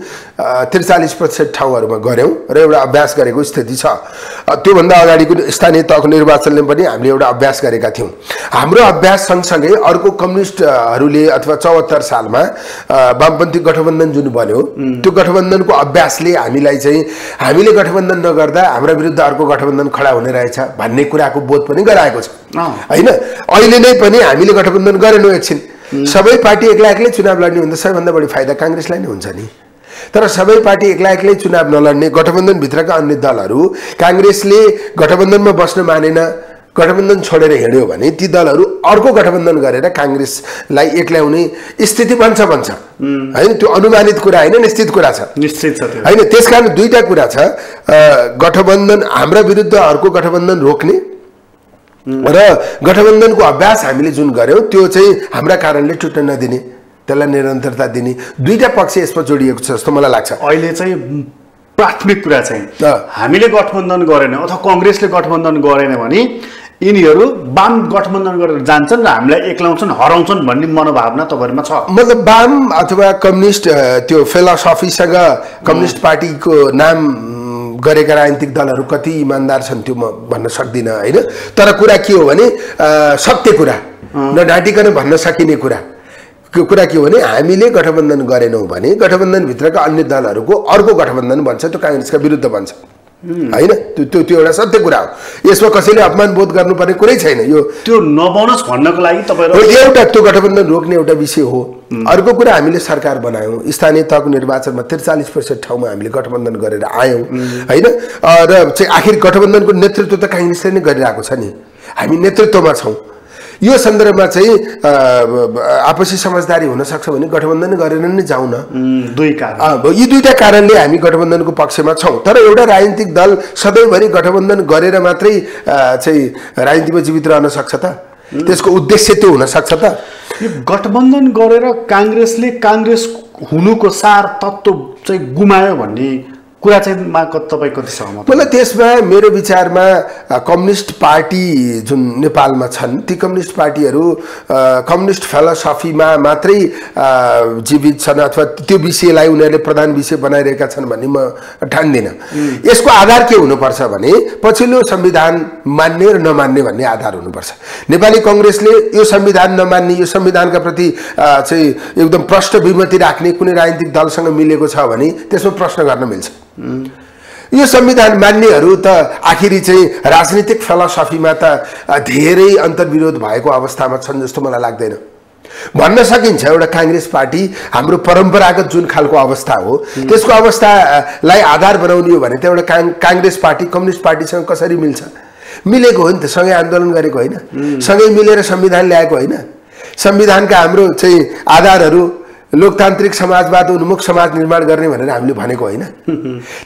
43% ठाउँहरूमा गऱ्यौँ र एउटा अभ्यास गरेको स्थिति छ। त्योभन्दा अगाडिको स्थानीय तहको निर्वाचनले पनि हामीले एउटा अभ्यास गरेका थियौँ। हाम्रो अभ्यास सँगसँगै अर्को कम्युनिस्टहरूले अथवा 74 सालमा वामपन्थी गठबन्धन जुन बन्यो त्यो गठबन्धनको अभ्यासले हामीलाई चाहिँ हामीले गठबन्धन नगर्दा हाम्रा विरुद्ध अर्को गठबन्धन खडा हुने रहेछ भन्ने कुराको बोध पनि गराएको छ, हैन। अहिले नै पनि हामीले गठबन्धन गरेनौँ एकछिन। सबै पार्टी एक्लै एक्लै चुनाव लड्ने भन्दा सबैभन्दा बढी फाइदा काङ्ग्रेसलाई नै हुन्छ नि। तर सबै पार्टी एक्लै एक्लै चुनाव नलड्ने गठबन्धनभित्रका अन्य दलहरू काङ्ग्रेसले गठबन्धनमा बस्न मानेन, गठबन्धन छोडेर हिँड्यो भने ती दलहरू अर्को गठबन्धन गरेर काङ्ग्रेसलाई एक्ल्याउने स्थिति बन्छ, हैन। त्यो अनुमानित कुरा होइन, निश्चित कुरा छ, निश्चित छ, हैन। त्यसकारण दुईटा कुरा छ, गठबन्धन हाम्रा विरुद्ध अर्को गठबन्धन रोक्ने र गठबन्धनको अभ्यास हामीले जुन गर्यौँ त्यो चाहिँ हाम्रा कारणले टुट्न नदिने, त्यसलाई निरन्तरता दिने, दुईटा पक्ष यसमा जोडिएको छ जस्तो मलाई लाग्छ। अहिले चाहिँ प्राथमिक कुरा चाहिँ हामीले गठबन्धन गरेन अथवा काङ्ग्रेसले गठबन्धन गरेन भने यिनीहरू वाम गठबन्धन गरेर जान्छन् र हामीलाई एक्लाउँछन्, हराउँछन् भन्ने मनोभावना तपाईँहरूमा छ। मतलब वाम अथवा कम्युनिस्ट त्यो फिलोसफीसँग कम्युनिस्ट पार्टीको नाम गरेका राजनीतिक दलहरू कति इमान्दार छन् त्यो म भन्न सक्दिनँ, होइन। तर कुरा के हो भने सत्य कुरा, नढाँटिकन भन्न सकिने कुरा के हो भने हामीले गठबन्धन गरेनौँ भने गठबन्धनभित्रका अन्य दलहरूको अर्को गठबन्धन बन्छ, त्यो काङ्ग्रेसका विरुद्ध बन्छ, हैन। त्यो एउटा सत्य कुरा हो। यसमा कसैले अपमान बोध गर्नुपर्ने कुरै छैन। यो त्यो नबनोस् भन्नको लागि तपाईँहरू एउटा त्यो गठबन्धन रोक्ने एउटा विषय हो। अर्को कुरा हामीले सरकार बनायौँ, स्थानीय तहको निर्वाचनमा 43% ठाउँमा हामीले गठबन्धन गरेर आयौँ, हैन। र चाहिँ आखिर गठबन्धनको नेतृत्व त काङ्ग्रेसले नै गरिरहेको छ नि, हामी नेतृत्वमा छौँ। यो सन्दर्भमा चाहिँ आपसी समझदारी हुन सक्छ भने गठबन्धन गरेर नै जाउँ न। यी दुईटा कारणले हामी गठबन्धनको पक्षमा छौँ। तर एउटा राजनीतिक दल सधैँभरि गठबन्धन गरेर मात्रै चाहिँ राजनीतिमा जीवित रहन सक्छ त? त्यसको उद्देश्य त्यो हुन सक्छ त? यो गठबन्धन गरेर काङ्ग्रेसले काङ्ग्रेस हुनुको सार तत्त्व चाहिँ गुमायो भन्ने कुरा चाहिँ तपाईँ कति सहमत? मलाई त्यसमा मेरो विचारमा कम्युनिस्ट पार्टी जुन नेपालमा छन् ती कम्युनिस्ट पार्टीहरू कम्युनिस्ट फिलोसफीमा मात्रै जीवित छन् अथवा त्यो विषयलाई उनीहरूले प्रधान विषय बनाइरहेका छन् भन्ने म ठान्दिनँ। यसको आधार के हुनुपर्छ भने पछिल्लो संविधान मान्ने र नमान्ने भन्ने आधार हुनुपर्छ। नेपाली काङ्ग्रेसले यो संविधान नमान्ने, यो संविधानका प्रति चाहिँ एकदम प्रष्ट विमति राख्ने कुनै राजनीतिक दलसँग मिलेको छ भने त्यसमा प्रश्न गर्न मिल्छ। यो संविधान मान्नेहरू त आखिरी चाहिँ राजनीतिक फिलोसफीमा त धेरै अन्तर्विरोध भएको अवस्थामा छन् जस्तो मलाई लाग्दैन। भन्न सकिन्छ एउटा काङ्ग्रेस पार्टी हाम्रो परम्परागत जुन खालको अवस्था हो त्यसको अवस्थालाई आधार बनाउने हो भने त एउटा काङ्ग्रेस पार्टी कम्युनिस्ट पार्टीसँग कसरी मिल्छ? मिलेको हो नि त, सँगै आन्दोलन गरेको होइन, सँगै मिलेर संविधान ल्याएको होइन। संविधानका हाम्रो चाहिँ आधारहरू लोकतान्त्रिक समाजवाद उन्मुख समाज निर्माण गर्ने भनेर हामीले भनेको होइन।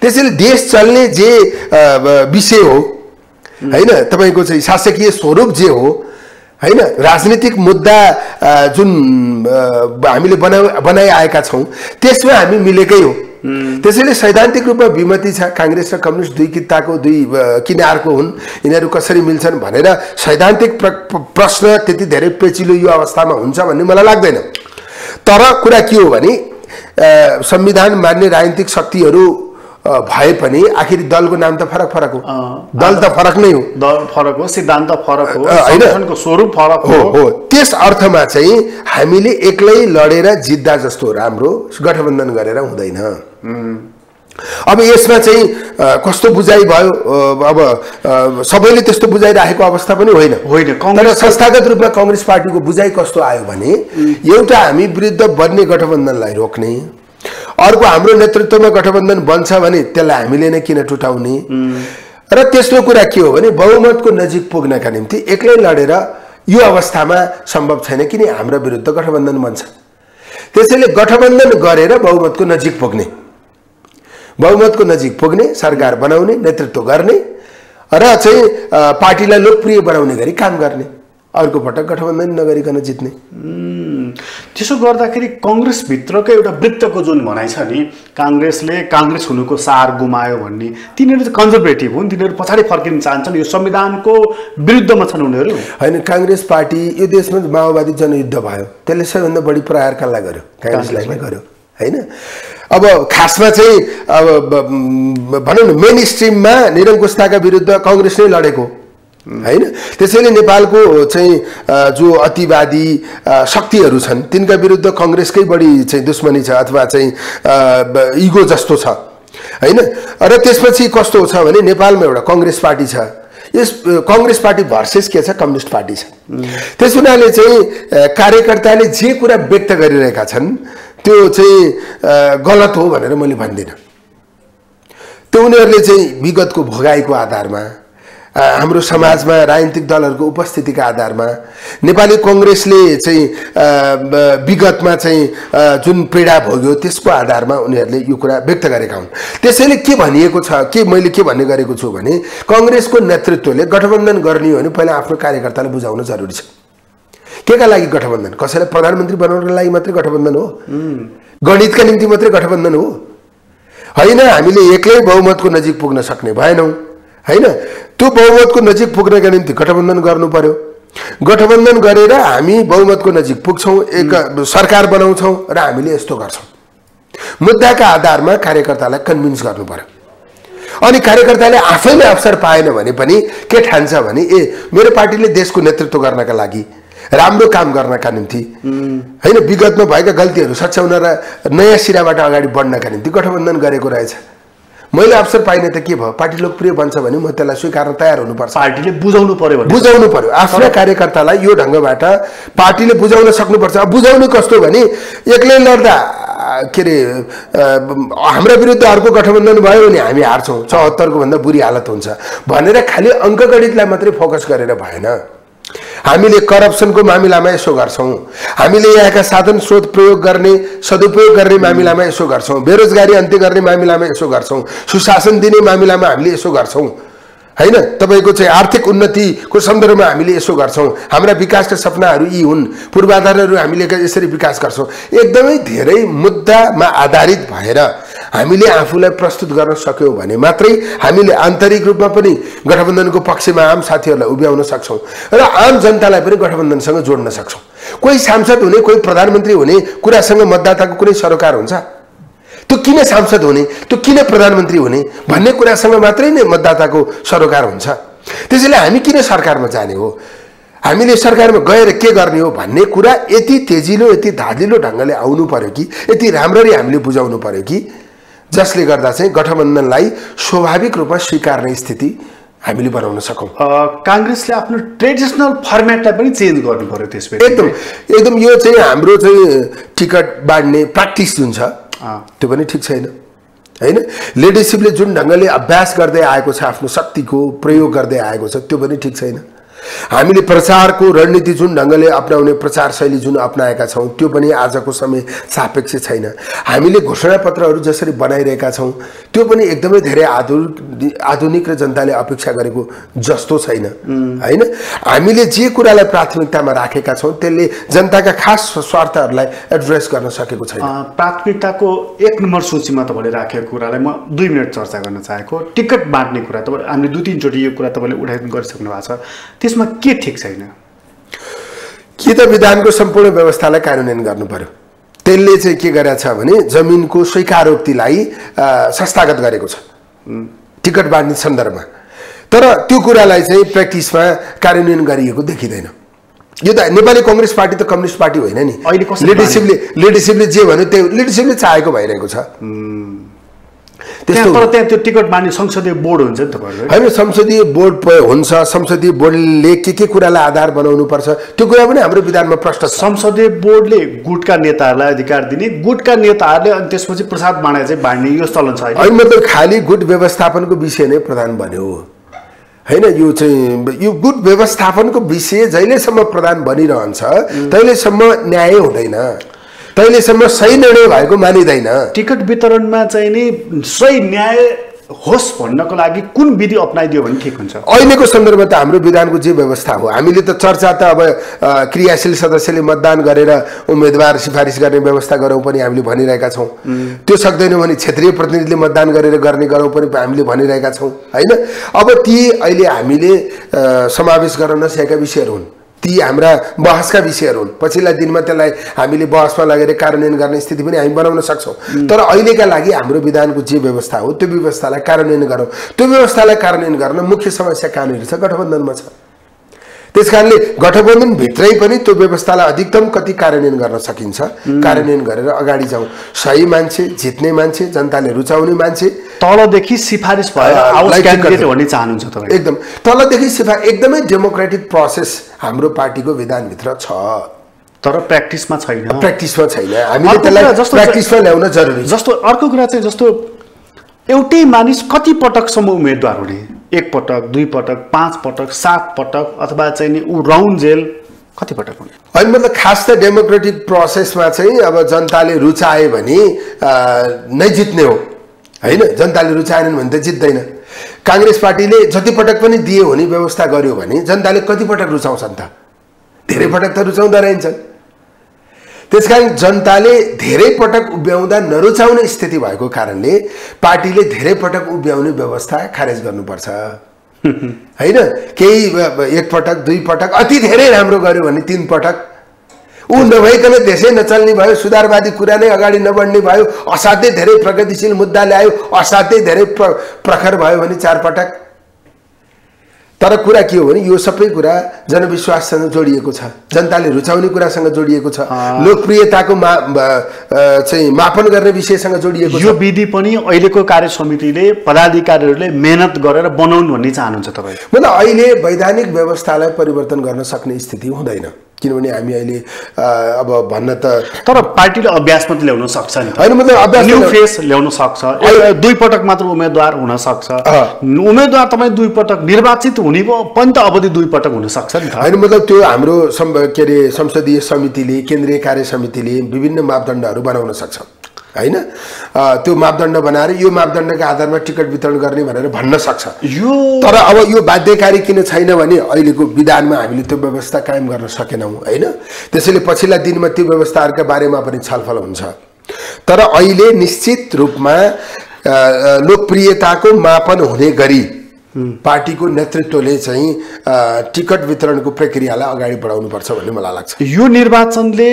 त्यसैले देश चल्ने जे विषय हो हैन तपाईको चाहिँ शासकीय स्वरूप जे हो हैन राजनीतिक मुद्दा जुन हामीले बनाइ आएका छौं त्यसमा हामी मिलेकै हो त्यसैले सैद्धान्तिक रूपमा विमति छ कांग्रेस र कम्युनिस्ट दुई किताको दुई किनारको हुन् यिनीहरू कसरी मिल्छन् भनेर सैद्धान्तिक प्रश्न त्यति धेरै पेचिलो यो अवस्थामा हुन्छ भन्ने मलाई लाग्दैन तर कुरा के हो भने संविधान मान्ने राजनीतिक शक्तिहरू भए पनि आखिर दलको नाम त फरक फरक हो दल त फरक नै हो दल फरक हो सिद्धान्त फरक हो संगठनको स्वरूप फरक हो त्यस अर्थमा चाहिँ हामीले एक्लै लडेर जित्दा जस्तो राम्रो गठबन्धन गरेर हुँदैन अब यसमा चाहिँ कस्तो बुझाइ भयो अब सबैले त्यस्तो बुझाइ राखेको अवस्था पनि होइन तर संस्थागत रूपमा कांग्रेस पार्टीको बुझाइ कस्तो आयो भने एउटा हामी विरुद्ध बन्ने गठबन्धनलाई रोक्ने अर्को हाम्रो नेतृत्वमा गठबन्धन बन्छ भने त्यसलाई हामीले नै किन टुटाउने र तेस्रो कुरा के हो भने बहुमतको नजिक पुग्नका निम्ति एक्लै लडेर यो अवस्थामा सम्भव छैन किन हाम्रो विरुद्ध गठबन्धन बन्छ त्यसैले गठबन्धन गरेर बहुमतको नजिक पुग्ने सरकार बनाउने नेतृत्व गर्ने र चाहिँ पार्टीलाई लोकप्रिय बनाउने गरी काम गर्ने अर्को पटक गठबन्धन नगरिकन जित्ने त्यसो गर्दाखेरि कांग्रेस भित्रको एउटा वृत्तको जुन भनाइ छ नि कांग्रेसले कांग्रेस हुनुको सार गुमायो भन्ने तिनीहरू चाहिँ कन्जर्भेटिभ हुन् तिनीहरू पछाडी फर्किन चाहन्छन् यो संविधानको विरुद्धमा छन् उनीहरू हैन कांग्रेस पार्टी यो देशमा माओवादी जनयुद्ध भयो त्यसले सबैभन्दा बढी प्रहार कसलाई गर्यो कांग्रेसलाई नै गर्यो हैन अब खासमा चाहिँ अब भनौं न मेन स्ट्रीममा निरंकुशताका विरुद्ध कांग्रेस नै लडेको हैन त्यसैले नेपालको चाहिँ जो अतिवादी शक्तिहरू छन् तिनका विरुद्ध कांग्रेसकै बढी चाहिँ दुश्मनी छ अथवा चाहिँ इगो जस्तो छ हैन र त्यसपछि कस्तो छ भने नेपालमा एउटा कांग्रेस पार्टी छ यस कांग्रेस पार्टी भर्सेस के छ कम्युनिस्ट पार्टी छ त्यसुनाले चाहिँ कार्यकर्ताले जे कुरा व्यक्त गरिरहेका छन् त्यो चाहिँ गलत हो भनेर मैले भन्दिन त्यो उनीहरूले चाहिँ विगतको भोगाइको आधारमा हाम्रो समाजमा राजनीतिक दलहरूको उपस्थितिका आधारमा नेपाली कांग्रेसले चाहिँ विगतमा चाहिँ जुन पीडा भोग्यो त्यसको आधारमा उनीहरूले यो कुरा व्यक्त गरेका हुन् त्यसैले के भनिएको छ के मैले के भन्ने गरेको छु भने कांग्रेसको नेतृत्वले गठबन्धन गर्ने हो भने पहिला आफ्नो कार्यकर्तालाई बुझाउन जरुरी छ केका लागि गठबन्धन कसैलाई प्रधानमन्त्री बनाउनका लागि मात्रै गठबन्धन हो गणितका निम्ति मात्रै गठबन्धन हो हैन हामीले एक्लै बहुमतको नजिक पुग्न सक्ने भएनौं हैन त्यो बहुमतको नजिक पुग्नका निम्ति गठबन्धन गर्नु पर्यो गठबन्धन गरेर हामी बहुमतको नजिक पुग्छौं एक सरकार बनाउँछौं र हामीले यस्तो गर्छौं मुद्दाका आधारमा कार्यकर्तालाई कन्भिन्स गर्नु पर्यो अनि कार्यकर्ताले आफैले अवसर पाएन भने पनि के ठान्छ भने मेरो पार्टीले देशको नेतृत्व गर्नका लागि राम्रो काम गर्नका निम्ति हैन विगतमा भएका गल्तीहरू सच्याउन र नयाँ सिराबाट अगाडि बढ्नका निम्ति गठबन्धन गरेको रहेछ मैले अवसर पाइने त के भयो पार्टी लोकप्रिय बन्छ भने म त्यसलाई स्वीकार्न तयार हुनुपर्छ पार्टीले बुझाउनु पर्यो आफ्नो कार्यकर्तालाई यो ढंगबाट पार्टीले बुझाउन सक्नुपर्छ बुझाउनु कस्तो भने एक्लै लड्दा के रे हाम्रो विरुद्ध अर्को गठबन्धन भयो भने हामी हार्छौं 74 को भन्दा बुरी हालत हुन्छ भनेर खाली अंकगणितलाई मात्रै फोकस गरेर भएन हामीले करप्सनको मामिलामा यसो गर्छौं हामीले यहाँका साधन स्रोत प्रयोग गर्ने सदुपयोग गर्ने मामिलामा यसो गर्छौं बेरोजगारी अन्त्य गर्ने मामिलामा यसो गर्छौं सुशासन दिने मामिलामा हामीले यसो गर्छौं हैन तपाईको चाहिँ आर्थिक उन्नतिको सन्दर्भमा हामीले यसो गर्छौं हाम्रा विकासका सपनाहरू यी हुन् पूर्वाधारहरू हामीले यसरी विकास गर्छौं एकदमै धेरै मुद्दामा आधारित भएर हामीले आफूलाई प्रस्तुत गर्न सक्यौं भने मात्रै हामीले आन्तरिक रूपमा पनि गठबन्धनको पक्षमा आम साथीहरूलाई उभ्याउन सक्छौं र आम जनतालाई पनि गठबन्धनसँग जोड्न सक्छौं कोही सांसद हुने कोही प्रधानमन्त्री हुने कुरासँग मतदाताको कुनै सरोकार हुन्छ त्यो किन सांसद हुने त्यो किन प्रधानमन्त्री हुने भन्ने कुरासँग मात्रै नै मतदाताको सरोकार हुन्छ त्यसैले हामी किन सरकारमा जाने हो हामीले सरकारमा गएर के गर्ने हो भन्ने कुरा यति तेजिलो यति धादिलो ढंगले आउनु पर्यो कि यति राम्ररी हामीले बुझाउनु पर्यो कि जसले गर्दा चाहिँ गठबन्धनलाई स्वाभाविक रूपमा स्वीकार्ने स्थिति हामीले बनाउन सकौं कांग्रेसले आफ्नो ट्रेडिसनल फर्मेटलाई पनि चेन्ज गर्नु पर्यो त्यसपछि एकदम यो चाहिँ हाम्रो चाहिँ टिकट बाड्ने प्र्याक्टिस जुन छ त्यो पनि ठीक छैन हैन लिडरशिपले जुन ढंगले अभ्यास गर्दै आएको छ आफ्नो शक्तिको प्रयोग गर्दै आएको छ त्यो पनि ठीक छैन हामीले प्रचारको रणनीति जुन ढंगले अपनाउने प्रचार शैली जुन अपनाएका छौं त्यो पनि आजको समय सापेक्ष छैन हामीले घोषणापत्रहरू जसरी बनाइरहेका छौं त्यो पनि एकदमै धेरै आधुनिक र जनताले अपेक्षा गरेको जस्तो छैन हैन। हामीले जे कुरालाई प्राथमिकतामा राखेका छौं त्यसले जनताका खास स्वार्थहरूलाई एड्रेस गर्न सकेको छैन। प्राथमिकताको 1 नम्बर सूचीमा तपाईले राखेको कुरालाई म 2 मिनेट चर्चा गर्न चाहेको टिकट बाँड्ने कुरा। तपाईले हामीले 2-3 चोटी यो कुरा तपाईले उठाउन गरिसक्नु भएको छ, त्यसमा के ठीक छैन? के त विधानको सम्पूर्ण व्यवस्थालाई कार्यान्वयन गर्नु पर्यो। त्यसले चाहिँ के गरेछ भने जमिनको स्वीकारोक्तिलाई संस्थागत गरेको छ टिकट बाँड्ने सन्दर्भमा, तर त्यो कुरालाई चाहिँ प्र्याक्टिसमा कार्यान्वयन गरिएको देखिँदैन। यो त नेपाली कांग्रेस पार्टी त कम्युनिस्ट पार्टी होइन नि। लिडरसिपले जे भन्यो त्यो लिडरसिपले चाहेको भइरहेको छ। त्यस्तो त्यहाँ त्यो टिकट बाँड्ने संसदीय बोर्ड हुन्छ नि तपाईहरुको हैन, संसदीय बोर्ड हुन्छ। संसदीय बोर्डले के कुरालाई आधार बनाउनु पर्छ त्यो कुरा पनि हाम्रो विधानमा प्रश्न छ। संसदीय बोर्डले गुटका नेताहरूलाई अधिकार दिने, गुटका नेताहरूले अनि त्यसपछि प्रसाद बाँडे चाहिँ बाँड्ने यो चलन छ हैन। मतलब खाली गुट व्यवस्थापनको विषय नै प्रधान बन्यो हैन। यो चाहिँ यो गुट व्यवस्थापनको विषय जहिलेसम्म प्रधान बनिरहन्छ तहिलेसम्म न्याय हुँदैन, तहिलेसम्म सही निर्णय भएको मानिँदैन। टिकट वितरणमा चाहिँ नि सही न्याय होस् भन्नको लागि कुन विधि अपनाइदियो भने ठिक हुन्छ? अहिलेको सन्दर्भमा त हाम्रो विधानको जे व्यवस्था हो, हामीले त चर्चा त अब क्रियाशील सदस्यले मतदान गरेर उम्मेदवार सिफारिस गर्ने व्यवस्था गरौँ पनि हामीले भनिरहेका छौँ। त्यो सक्दैन भने क्षेत्रीय प्रतिनिधिले मतदान गरेर गर्ने गरौँ पनि हामीले भनिरहेका छौँ हैन। अब ती अहिले हामीले समावेश गर्न नसकेका विषयहरू हुन्, ती हाम्रा बहसका विषयहरू हुन्। पछिल्ला दिनमा त्यसलाई हामीले बहसमा लगेर कार्यान्वयन गर्ने स्थिति पनि हामी बनाउन सक्छौँ। तर अहिलेका लागि हाम्रो विधानको जे व्यवस्था हो त्यो व्यवस्थालाई कार्यान्वयन गरौँ। त्यो व्यवस्थालाई कार्यान्वयन गर्न मुख्य समस्या कहाँनिर छ? गठबन्धनमा छ। त्यसकारणले गठबन्धनभित्रै पनि त्यो व्यवस्थालाई अधिकतम कति कार्यान्वयन गर्न सकिन्छ कार्यान्वयन गरेर अगाडि जाउँ। सही मान्छे, जित्ने मान्छे, जनताले रुचाउने मान्छे, तलदेखि सिफारिस भएर आउट क्यान्डिडेट भन्ने चाहनुहुन्छ तपाईँ? एकदम तलदेखि सिफारिस, एकदमै डेमोक्रेटिक प्रोसेस हाम्रो पार्टीको विधानभित्र छ, तर प्र्याक्टिसमा छैन। प्र्याक्टिसमा छैन। हामीले त्यसलाई प्र्याक्टिसमा ल्याउन जरुरी। जस्तो अर्को कुरा चाहिँ जस्तो एउटै मानिस कति पटकसम्म उम्मेदवार हुने? 1 पटक, 2 पटक, 5 पटक, 7 पटक, अथवा चाहिँ नि ऊ राउन्ड जेल कति पटक हुने? होइन, मतलब खास त डेमोक्रेटिक प्रोसेसमा चाहिँ अब जनताले रुचाए भने नै जित्ने हो हैन। जनताले रुचाएनन् भने त जित्दैन। कांग्रेस पार्टीले जति पटक पनि दियो भने व्यवस्था गर्यो भने जनताले कति पटक रुचाउँछन् त? धेरै पटक त रुचाउँदा रहन्छन्। त्यसकारण जनताले धेरै पटक उभ्याउँदा नरुचाउने स्थिति भएको कारणले पार्टीले धेरै पटक उभ्याउने व्यवस्था खारेज गर्नुपर्छ हैन। केही 1 पटक, 2 पटक, अति धेरै राम्रो गर्यो भने 3 पटक, ऊ नभइकन देशै नचल्ने भयो, सुधारवादी कुरा नै अगाडि नबढ्ने भयो, असाध्यै धेरै प्रगतिशील मुद्दा ल्यायो, असाध्यै धेरै प्रखर भयो भने 4 पटक। तर कुरा के हो भने यो सबै कुरा जनविश्वाससँग जोडिएको छ, जनताले रुचाउने कुरासँग जोडिएको छ, लोकप्रियताको चाहिँ मापन गर्ने विषयसँग जोडिएको छ। यो विधि पनि अहिलेको कार्य समितिले पदाधिकारीहरूले मेहनत गरेर बनाउन् भन्ने चाहनुहुन्छ तपाईँ? मतलब अहिले वैधानिक व्यवस्थालाई परिवर्तन गर्न सक्ने स्थिति हुँदैन, किनभने हामी अहिले अब भन्न त तर पार्टीले अभ्यास मात्र ल्याउन सक्छ नि हैन। मतलब अभ्यास न्यू फेस ल्याउन सक्छ। 2 पटक मात्र उम्मेदवार हुन सक्छ। उम्मेदवार तपाईँ 2 पटक निर्वाचित हुने पनि त अवधि 2 पटक हुन सक्छ नि त हैन। मतलब त्यो हाम्रो के अरे संसदीय समितिले, केन्द्रीय कार्य समितिले विभिन्न मापदण्डहरू बनाउन सक्छ हैन। त्यो मापदण्ड बनाएर यो मापदण्डका आधारमा टिकट वितरण गर्ने भनेर भन्न सक्छ यो। तर अब यो बाध्यकारी किन छैन भने अहिलेको विधानमा हामीले त्यो व्यवस्था कायम गर्न सकेनौँ हैन। त्यसैले पछिल्ला दिनमा त्यो व्यवस्थाहरूका बारेमा पनि छलफल हुन्छ। तर अहिले निश्चित रूपमा लोकप्रियताको मापन हुने गरी पार्टीको नेतृत्वले चाहिँ टिकट वितरणको प्रक्रियालाई अगाडि बढाउनुपर्छ भन्ने मलाई लाग्छ। यो निर्वाचनले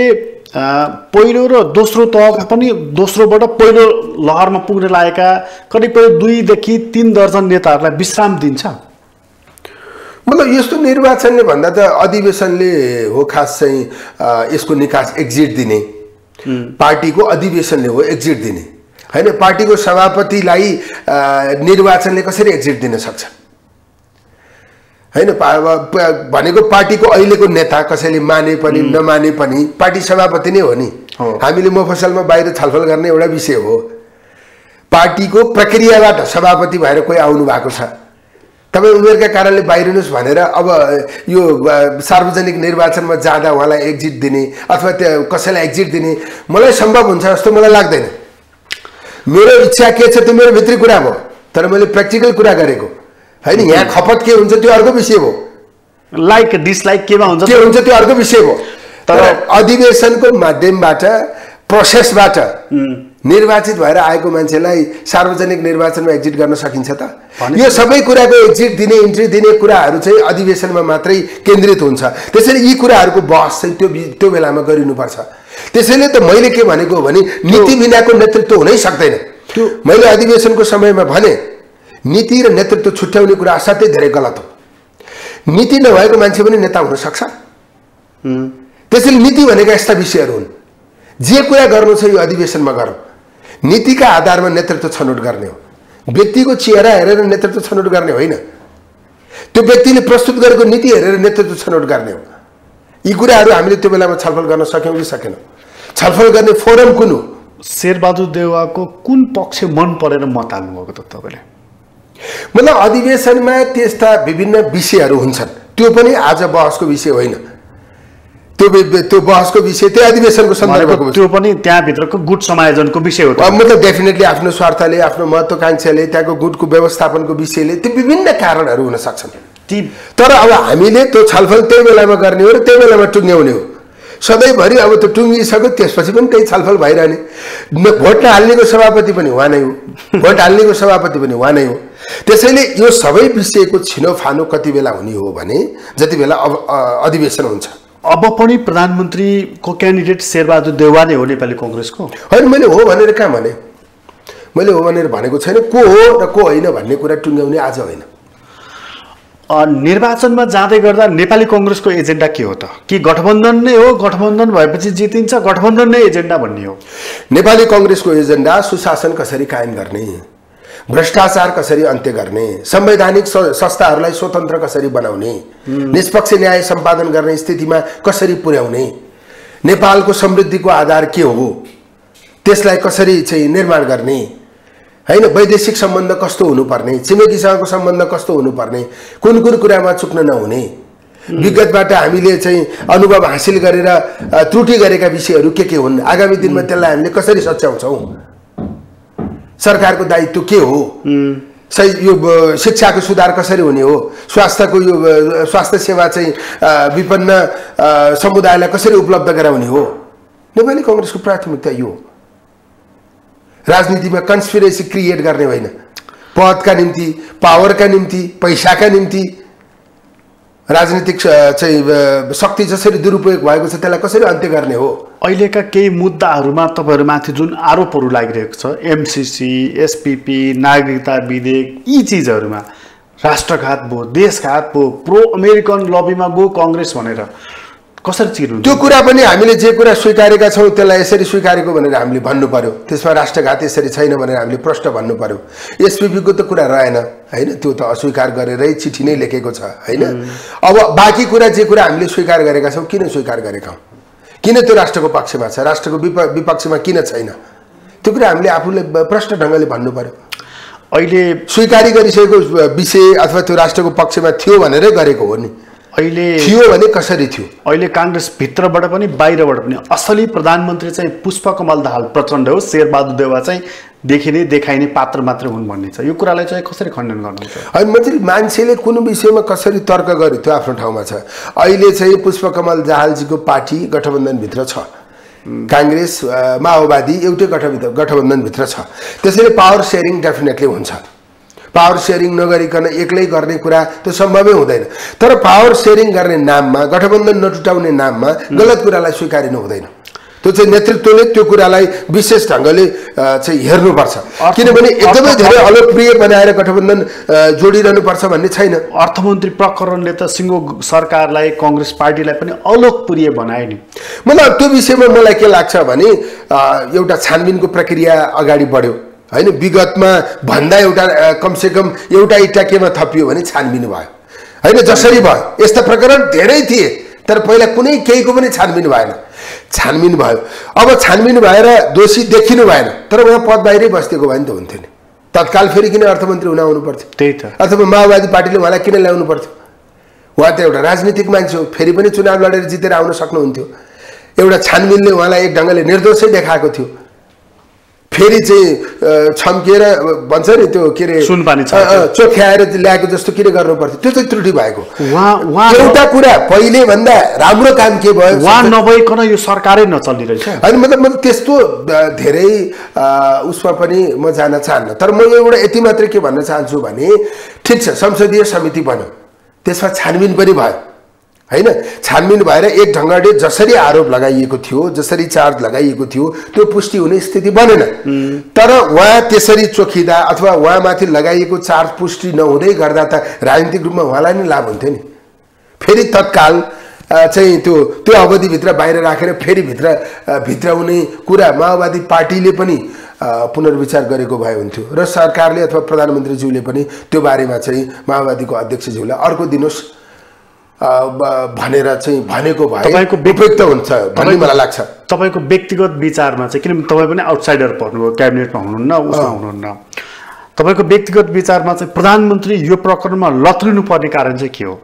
पहिलो र दोस्रो तहका पनि दोस्रोबाट पहिलो लहरमा पुग्न लागेका कतिपय 2 देखि 3 दर्जन नेताहरूलाई विश्राम दिन्छ? मतलब यस्तो निर्वाचनले भन्दा त अधिवेशनले हो खास चाहिँ यसको निकास एक्जिट दिने, पार्टीको अधिवेशनले हो एक्जिट दिने हैन। पार्टीको सभापतिलाई निर्वाचनले कसरी एक्जिट दिन सक्छ हैन? भनेको पार्टीको अहिलेको नेता कसैले माने पनि नमाने पनि पार्टी सभापति नै हो नि। हामीले मफसलमा बाहिर छलफल गर्ने एउटा विषय हो। पार्टीको प्रक्रियाबाट सभापति भएर कोही आउनु भएको छ, तपाईँ उमेरका कारणले बाहिरिनुहोस् भनेर अब यो सार्वजनिक निर्वाचनमा जाँदा उहाँलाई एक्जिट दिने अथवा त्यो कसैलाई एक्जिट दिने मलाई सम्भव हुन्छ जस्तो मलाई लाग्दैन। मेरो इच्छा के छ त्यो मेरो भित्री कुरा हो, तर मैले प्र्याक्टिकल कुरा गरेको हैन। यहाँ खपत के हुन्छ त्यो अर्को विषय हो, लाइक डिसलाइक केमा हुन्छ के हुन्छ त्यो अर्को विषय हो। तर अधिवेशनको माध्यमबाट प्रोसेसबाट निर्वाचित भएर आएको मान्छेलाई सार्वजनिक निर्वाचनमा एक्जिट गर्न सकिन्छ त? यो सबै कुराको एक्जिट दिने इन्ट्री दिने कुराहरू चाहिँ अधिवेशनमा मात्रै केन्द्रित हुन्छ। त्यसैले यी कुराहरूको बहस चाहिँ त्यो बेलामा गरिनुपर्छ। त्यसैले त मैले के भनेको हो भने नीति बिनाको नेतृत्व हुनै सक्दैन। मैले अधिवेशनको समयमा भने नीति र नेतृत्व छुट्याउने कुरा असाध्यै धेरै गलत हो। नीति नभएको मान्छे पनि नेता हुन सक्छ। त्यसैले नीति भनेका यस्ता विषयहरू हुन्, जे कुरा गर्नु छ यो अधिवेशनमा गरौँ। नीतिका आधारमा नेतृत्व छनौट गर्ने हो, व्यक्तिको चेहरा हेरेर नेतृत्व छनौट गर्ने होइन। त्यो व्यक्तिले प्रस्तुत गरेको नीति हेरेर नेतृत्व छनौट गर्ने हो। यी कुराहरू हामीले त्यो बेलामा छलफल गर्न सक्यौँ कि सकेनौँ? छलफल गर्ने फोरम कुन हो? शेरबहादुर देउवाको कुन पक्ष मन परेर मत हाल्नुभएको त तपाईँले? मतलब अधिवेशनमा त्यस्ता विभिन्न विषयहरू हुन्छन्, त्यो पनि आज बहसको विषय होइन। त्यो बहसको विषय त्यो अधिवेशनको सन्दर्भको, त्यो पनि त्यहाँभित्रको गुट समायोजनको विषय हो। मतलब डेफिनेटली आफ्नो स्वार्थले, आफ्नो महत्त्वाकांक्षाले, त्यहाँको गुटको व्यवस्थापनको विषयले त्यो विभिन्न कारणहरू हुन सक्छन्। तर अब हामीले त्यो छलफल त्यही बेलामा गर्ने हो र त्यही बेलामा टुङ्ग्याउने हो। सधैँभरि अब त्यो टुङ्गिसक्यो त्यसपछि पनि त्यही छलफल भइरहने। भोट नहाल्नेको सभापति पनि उहाँ नै हो, भोट हाल्नेको सभापति पनि उहाँ नै हो। त्यसैले यो सबै विषयको छिनोफानो कति बेला हुने हो भने जति बेला अधिवेशन हुन्छ। अब पनि प्रधानमन्त्रीको क्यान्डिडेट शेरबहादुर देउवा नै हो नेपाली कांग्रेसको? होइन, मैले हो भनेर कहाँ भने? मैले हो भनेर भनेको छैन। को हो र को होइन भन्ने कुरा टुङ्ग्याउने आज होइन। निर्वाचनमा जाँदै गर्दा नेपाली कांग्रेसको एजेन्डा के हो त? कि गठबन्धन नै हो, गठबन्धन भएपछि जितिन्छ, गठबन्धन नै एजेन्डा भन्ने हो? नेपाली कांग्रेसको एजेन्डा सुशासन कसरी कायम गर्ने, भ्रष्टाचार कसरी अन्त्य गर्ने, संवैधानिक संस्थाहरूलाई स्वतन्त्र कसरी बनाउने, निष्पक्ष न्याय सम्पादन गर्ने स्थितिमा कसरी पुर्याउने, नेपालको समृद्धिको आधार के हो त्यसलाई कसरी चाहिँ निर्माण गर्ने हैन, वैदेशिक सम्बन्ध कस्तो हुनुपर्ने, छिमेकीसँगको सम्बन्ध कस्तो हुनुपर्ने, कुन कुन कुरामा चुक्न नहुने, विगतबाट हामीले चाहिँ अनुभव हासिल गरेर त्रुटि गरेका विषयहरू के हुन्, आगामी दिनमा त्यसलाई हामीले कसरी सच्याउँछौँ, सरकारको दायित्व के हो, सही यो शिक्षाको सुधार कसरी हुने हो, स्वास्थ्यको यो स्वास्थ्य सेवा चाहिँ विपन्न समुदायलाई कसरी उपलब्ध गराउने हो। नेपाली कांग्रेसको प्राथमिकता यो हो। राजनीतिमा कन्स्पिरेसी क्रिएट गर्ने होइन, पदका निम्ति, पावरका निम्ति, पैसाका निम्ति राजनीतिक चाहिँ शक्ति जसरी दुरुपयोग भएको छ त्यसलाई कसरी अन्त्य गर्ने हो। अहिलेका केही मुद्दाहरूमा तपाईँहरूमाथि जुन आरोपहरू लागिरहेको छ, एमसीसी, एसपीपी, नागरिकता विधेयक, यी चिजहरूमा राष्ट्रघात भयो, देशघात भयो, प्रो अमेरिकन लबीमा गयो कांग्रेस भनेर कसरी चिर्नु? त्यो कुरा पनि हामीले जे कुरा स्वीकारेका छौँ त्यसलाई यसरी स्वीकारेको भनेर हामीले भन्नु पर्यो। त्यसमा राष्ट्रघात यसरी छैन भनेर हामीले प्रश्न भन्नु पर्यो। एसपीपीको त कुरा रहेन हैन, त्यो त अस्वीकार गरेरै चिठी नै लेखेको छ हैन। अब बाँकी कुरा जे कुरा हामीले स्वीकार गरेका छौँ किन स्वीकार गरेका हौँ, किन त्यो राष्ट्रको पक्षमा छ, राष्ट्रको विपक्षमा किन छैन, त्यो कुरा हामीले आफूले प्रश्न ढङ्गले भन्नु पर्यो। अहिले स्वीकारी गरिसकेको विषय अथवा त्यो राष्ट्रको पक्षमा थियो भनेरै गरेको हो नि, अहिले थियो भने कसरी थियो? अहिले कांग्रेस भित्रबाट पनि बाहिरबाट पनि असली प्रधानमन्त्री चाहिँ पुष्पकमल दाहाल प्रचण्ड हो, शेरबहादुर देउवा चाहिँ देखिने देखाइने पात्र मात्र हुन् भन्ने छ। यो कुरालाई चाहिँ कसरी खण्डन गर्नुहुन्छ? अनि मतलब मान्छेले कुन विषयमा कसरी तर्क गर्यो त्यो आफ्नो ठाउँमा छ। अहिले चाहिँ पुष्पकमल दाहालजीको पार्टी गठबन्धनभित्र छ, कांग्रेस माओवादी एउटै गठबन्धनभित्र छ। त्यसैले पावर सेयरिङ डेफिनेटली हुन्छ। पावर सेयरिङ नगरिकन एक्लै गर्ने कुरा त्यो सम्भवै हुँदैन। तर पावर सेयरिङ गर्ने नाममा, गठबन्धन नटुटाउने नाममा गलत कुरालाई स्वीकारिनु हुँदैन। त्यो चाहिँ नेतृत्वले त्यो कुरालाई विशेष ढङ्गले चाहिँ हेर्नुपर्छ, किनभने एकदमै धेरै अलोकप्रिय बनाएर गठबन्धन जोडिरहनुपर्छ भन्ने छैन। अर्थमन्त्री प्रकरणले त सिङ्गो सरकारलाई, कांग्रेस पार्टीलाई पनि अलोकप्रिय बनायो नि। मलाई त्यो विषयमा मलाई के लाग्छ भने एउटा छानबिनको प्रक्रिया अगाडि बढ्यो हैन। विगतमा भन्दा एउटा कमसेकम एउटा इट्टा केमा थपियो भने छानबिन भयो हैन। जसरी भयो यस्ता प्रकरण धेरै थिए, तर पहिला कुनै केहीको पनि छानबिन भएन। छानबिन भयो, अब छानबिन भएर दोषी देखिनु भएन, तर उहाँ पद बाहिरै बस्दिएको भए नि त हुन्थ्यो नि। तत्काल फेरि किन अर्थमन्त्री हुन आउनु पर्थ्यो? त्यही त। अथवा माओवादी पार्टीले उहाँलाई किन ल्याउनु पर्थ्यो? उहाँ त एउटा राजनीतिक मान्छे हो, फेरि पनि चुनाव लडेर जितेर आउन सक्नुहुन्थ्यो। एउटा छानबिनले उहाँलाई एक ढङ्गले निर्दोषै देखाएको थियो। फेरि चाहिँ छम्किएर भन्छ नि त्यो के अरे सुनपानी चोख्याएर ल्याएको जस्तो किन गर्नु पर्थ्यो त्यो चाहिँ त्रुटि भएको एउटा कुरा पहिले भन्दा राम्रो काम के भयो उहाँ नभइकन यो सरकारै नचलिरहेछ होइन मतलब त्यस्तो धेरै उसमा पनि म जान चाहन्न तर म एउटा यति मात्रै के भन्न चाहन्छु भने ठिक छ संसदीय समिति बन्यो त्यसमा छानबिन पनि भयो हैन छानबिन भएर एक ढङ्गले जसरी आरोप लगाइएको थियो जसरी चार्ज लगाइएको थियो त्यो पुष्टि हुने स्थिति बनेन तर उहाँ त्यसरी चोखिदा अथवा उहाँमाथि लगाइएको चार्ज पुष्टि नहुँदै गर्दा त राजनीतिक रूपमा उहाँलाई नै लाभ हुन्थ्यो नि फेरि तत्काल चाहिँ त्यो अवधिभित्र बाहिर राखेर फेरि भित्राउने कुरा माओवादी पार्टीले पनि पुनर्विचार गरेको भए हुन्थ्यो र सरकारले अथवा प्रधानमन्त्रीज्यूले पनि त्यो बारेमा चाहिँ माओवादीको अध्यक्षज्यूलाई अर्को दिनुहोस् भनेर चाहिँ भनेको भए तपाईको उपयुक्त हुन्छ भन्ने मलाई लाग्छ तपाईको व्यक्तिगत विचारमा चाहिँ किनभने तपाईँ पनि आउटसाइडर पर्नुभयो क्याबिनेटमा हुनुहुन्न उसमा हुनुहुन्न तपाईको व्यक्तिगत विचारमा चाहिँ प्रधानमन्त्री यो प्रकरणमा लत्रिनु पर्ने कारण चाहिँ के हो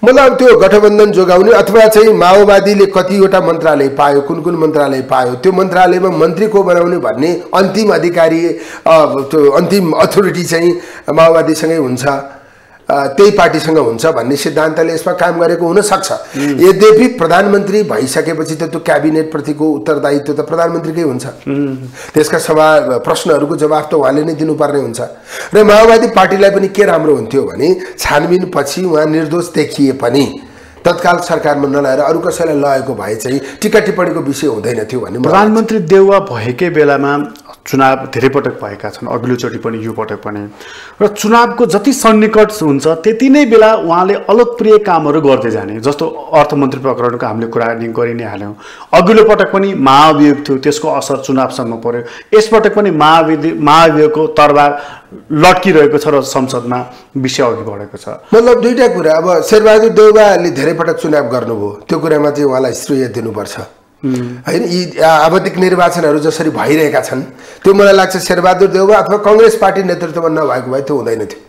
मतलब त्यो गठबन्धन जोगाउने अथवा चाहिँ माओवादीले कतिवटा मन्त्रालय पायो कुन मन्त्रालय पायो त्यो मन्त्रालयमा मन्त्री को बनाउने भन्ने अन्तिम अधिकारी त्यो अन्तिम अथोरिटी चाहिँ माओवादीसँगै हुन्छ त्यही पार्टीसँग हुन्छ भन्ने सिद्धान्तले यसमा काम गरेको हुन सक्छ यद्यपि प्रधानमन्त्री भइसकेपछि त त्यो क्याबिनेट प्रतिको उत्तरदायित्व त प्रधानमन्त्रीकै हुन्छ त्यसका प्रश्नहरूको जवाफ त उहाँले नै दिनुपर्ने हुन्छ र माओवादी पार्टीलाई पनि के राम्रो हुन्थ्यो भने छानबिन पछि उहाँ निर्दोष देखिए पनि तत्काल सरकारमा नलाएर अरु कसैलाई लगेको भए चाहिँ टीका टिप्पणीको विषय हुँदैन थियो भन्ने प्रधानमन्त्री देउवा भएकै बेलामा चुनाव धेरै पटक भएका छन् अघिल्लोचोटि पनि यो पटक पनि र चुनावको जति सन्निकट हुन्छ त्यति नै बेला उहाँले अलोकप्रिय कामहरू गर्दै जाने जस्तो अर्थमन्त्री प्रकरणको हामीले कुरा गरि नै हाल्यौं अघिल्लो पटक पनि महाभियोग थियो त्यसको असर चुनावसम्म पर्यो यसपटक पनि महाभियोगको तरबार लट्किरहेको छ र संसदमा विषय अघि बढेको छ मतलब दुईटा कुरा अब शेरबहादुर देउवाले धेरै पटक चुनाव गर्नुभयो त्यो कुरामा चाहिँ उहाँलाई श्रेय दिनुपर्छ हैन यी आवधिक निर्वाचनहरू जसरी भइरहेका छन् त्यो मलाई लाग्छ शेरबहादुर देउवा अथवा कांग्रेस पार्टी नेतृत्वमा नभएको भए त्यो हुँदैन थियो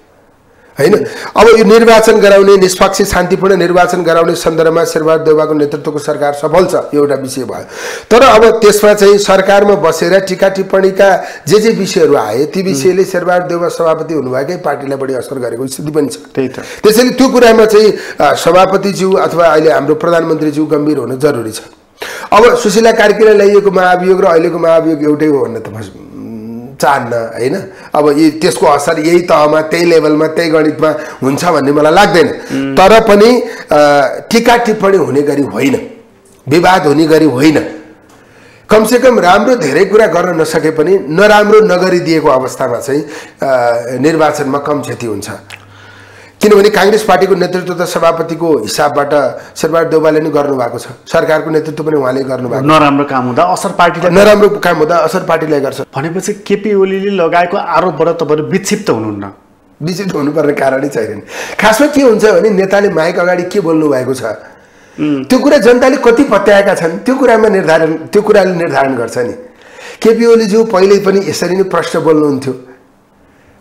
हैन अब यो निर्वाचन गराउने निष्पक्ष शान्तिपूर्ण निर्वाचन गराउने सन्दर्भमा शेरबहादुर देउवाको नेतृत्वको सरकार सफल छ एउटा विषय भयो तर अब त्यसमा चाहिँ सरकारमा बसेर टीका टिप्पणीका जे विषयहरू आए ती विषयले शेरबहादुर देउवा सभापति हुनुभएकै पार्टीलाई बढी असर गरेको स्थिति पनि छ त्यही त त्यसैले त्यो कुरामा चाहिँ सभापतिज्यू अथवा अहिले हाम्रो प्रधानमन्त्रीज्यू गम्भीर हुन जरुरी छ अब सुशीला कार्कीलाई ल्याइएको महाभियोग र अहिलेको महाभियोग एउटै हो भन्न त चाहन्न हैन अब यी त्यसको असर यही तहमा त्यही लेभलमा त्यही गणितमा हुन्छ भन्ने मलाई लाग्दैन तर पनि टीका टिप्पणी हुने गरी होइन विवाद हुने गरी होइन कमसे कम राम्रो धेरै कुरा गर्न नसके पनि नराम्रो नगरिदिएको अवस्थामा चाहिँ निर्वाचनमा कम क्षति हुन्छ किनभने कांग्रेस पार्टीको नेतृत्व त सभापतिको हिसाबबाट शेरबहादुर देउवाले नै गर्नु भएको छ सरकारको नेतृत्व पनि उहाँले गर्नु भएको नराम्रो काम हुँदा असर पार्टीलाई नराम्रो काम हुँदा असर पार्टीलाई गर्छ भनेपछि केपी ओलीले लगाएको आरोपबाट तपाईहरु विक्षिप्त हुनुहुन्न विक्षिप्त हुनुपर्ने कारणै छैन खासमा के हुन्छ भने नेताले माइक अगाडि के बोल्नु भएको छ त्यो कुरा जनताले कति पत्याएका छन् त्यो कुराले निर्धारण गर्छ नि केपी ओलीज्यू पहिले पनि यसरी नै प्रश्न बोल्नुहुन्थ्यो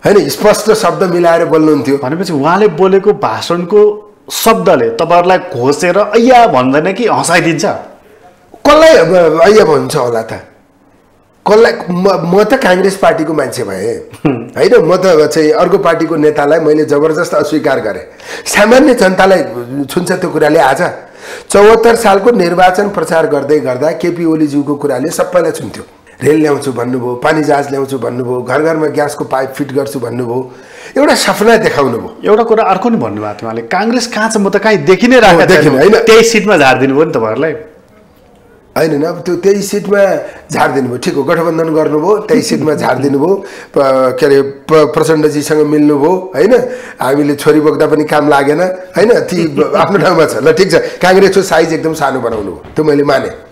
हैन स्पष्ट शब्द मिलाएर बोल्नुहुन्थ्यो भनेपछि उहाँले बोलेको भाषणको शब्दले तपाईहरुलाई घोषेर अय्या भन्दैन कि हँसाइदिन्छ कसलाई अय्या भन्छ होला त कसलाई म त कांग्रेस पार्टीको मान्छे भए हैन म त चाहिँ अर्को पार्टीको नेतालाई मैले जबरजस्त अस्वीकार गरे सामान्य जनतालाई छुन्छ त्यो कुराले आज 74 सालको निर्वाचन प्रचार गर्दै गर्दा केपी ओलीज्यूको कुराले सबैलाई छुन्थ्यो रेल ल्याउँछु भन्नुभयो पानी जहाज ल्याउँछु भन्नुभयो घर घरमा ग्यासको पाइप फिट गर्छु भन्नुभयो एउटा सपना देखाउनु भयो एउटा कुरा अर्को नि भन्नुभएको थियो उहाँले कांग्रेस कहाँ छ म त कहीँ देखि नै राखेको छैन हैन 23 सिटमा झार्दिनु भयो नि तपाईहरुलाई हैन अब त्यो 23 सिटमा झार्दिनु भयो ठिक हो गठबन्धन गर्नुभयो 23 सिटमा झार्दिनु भयो के अरे प्रचण्डजीसँग मिल्नु भयो हैन हामीले छोरी बोक्दा पनि काम लागेन हैन ती आफ्नो ठाउँमा छ ल ठिक छ कांग्रेसको साइज एकदम सानो बनाउनु भयो त्यो मैले माने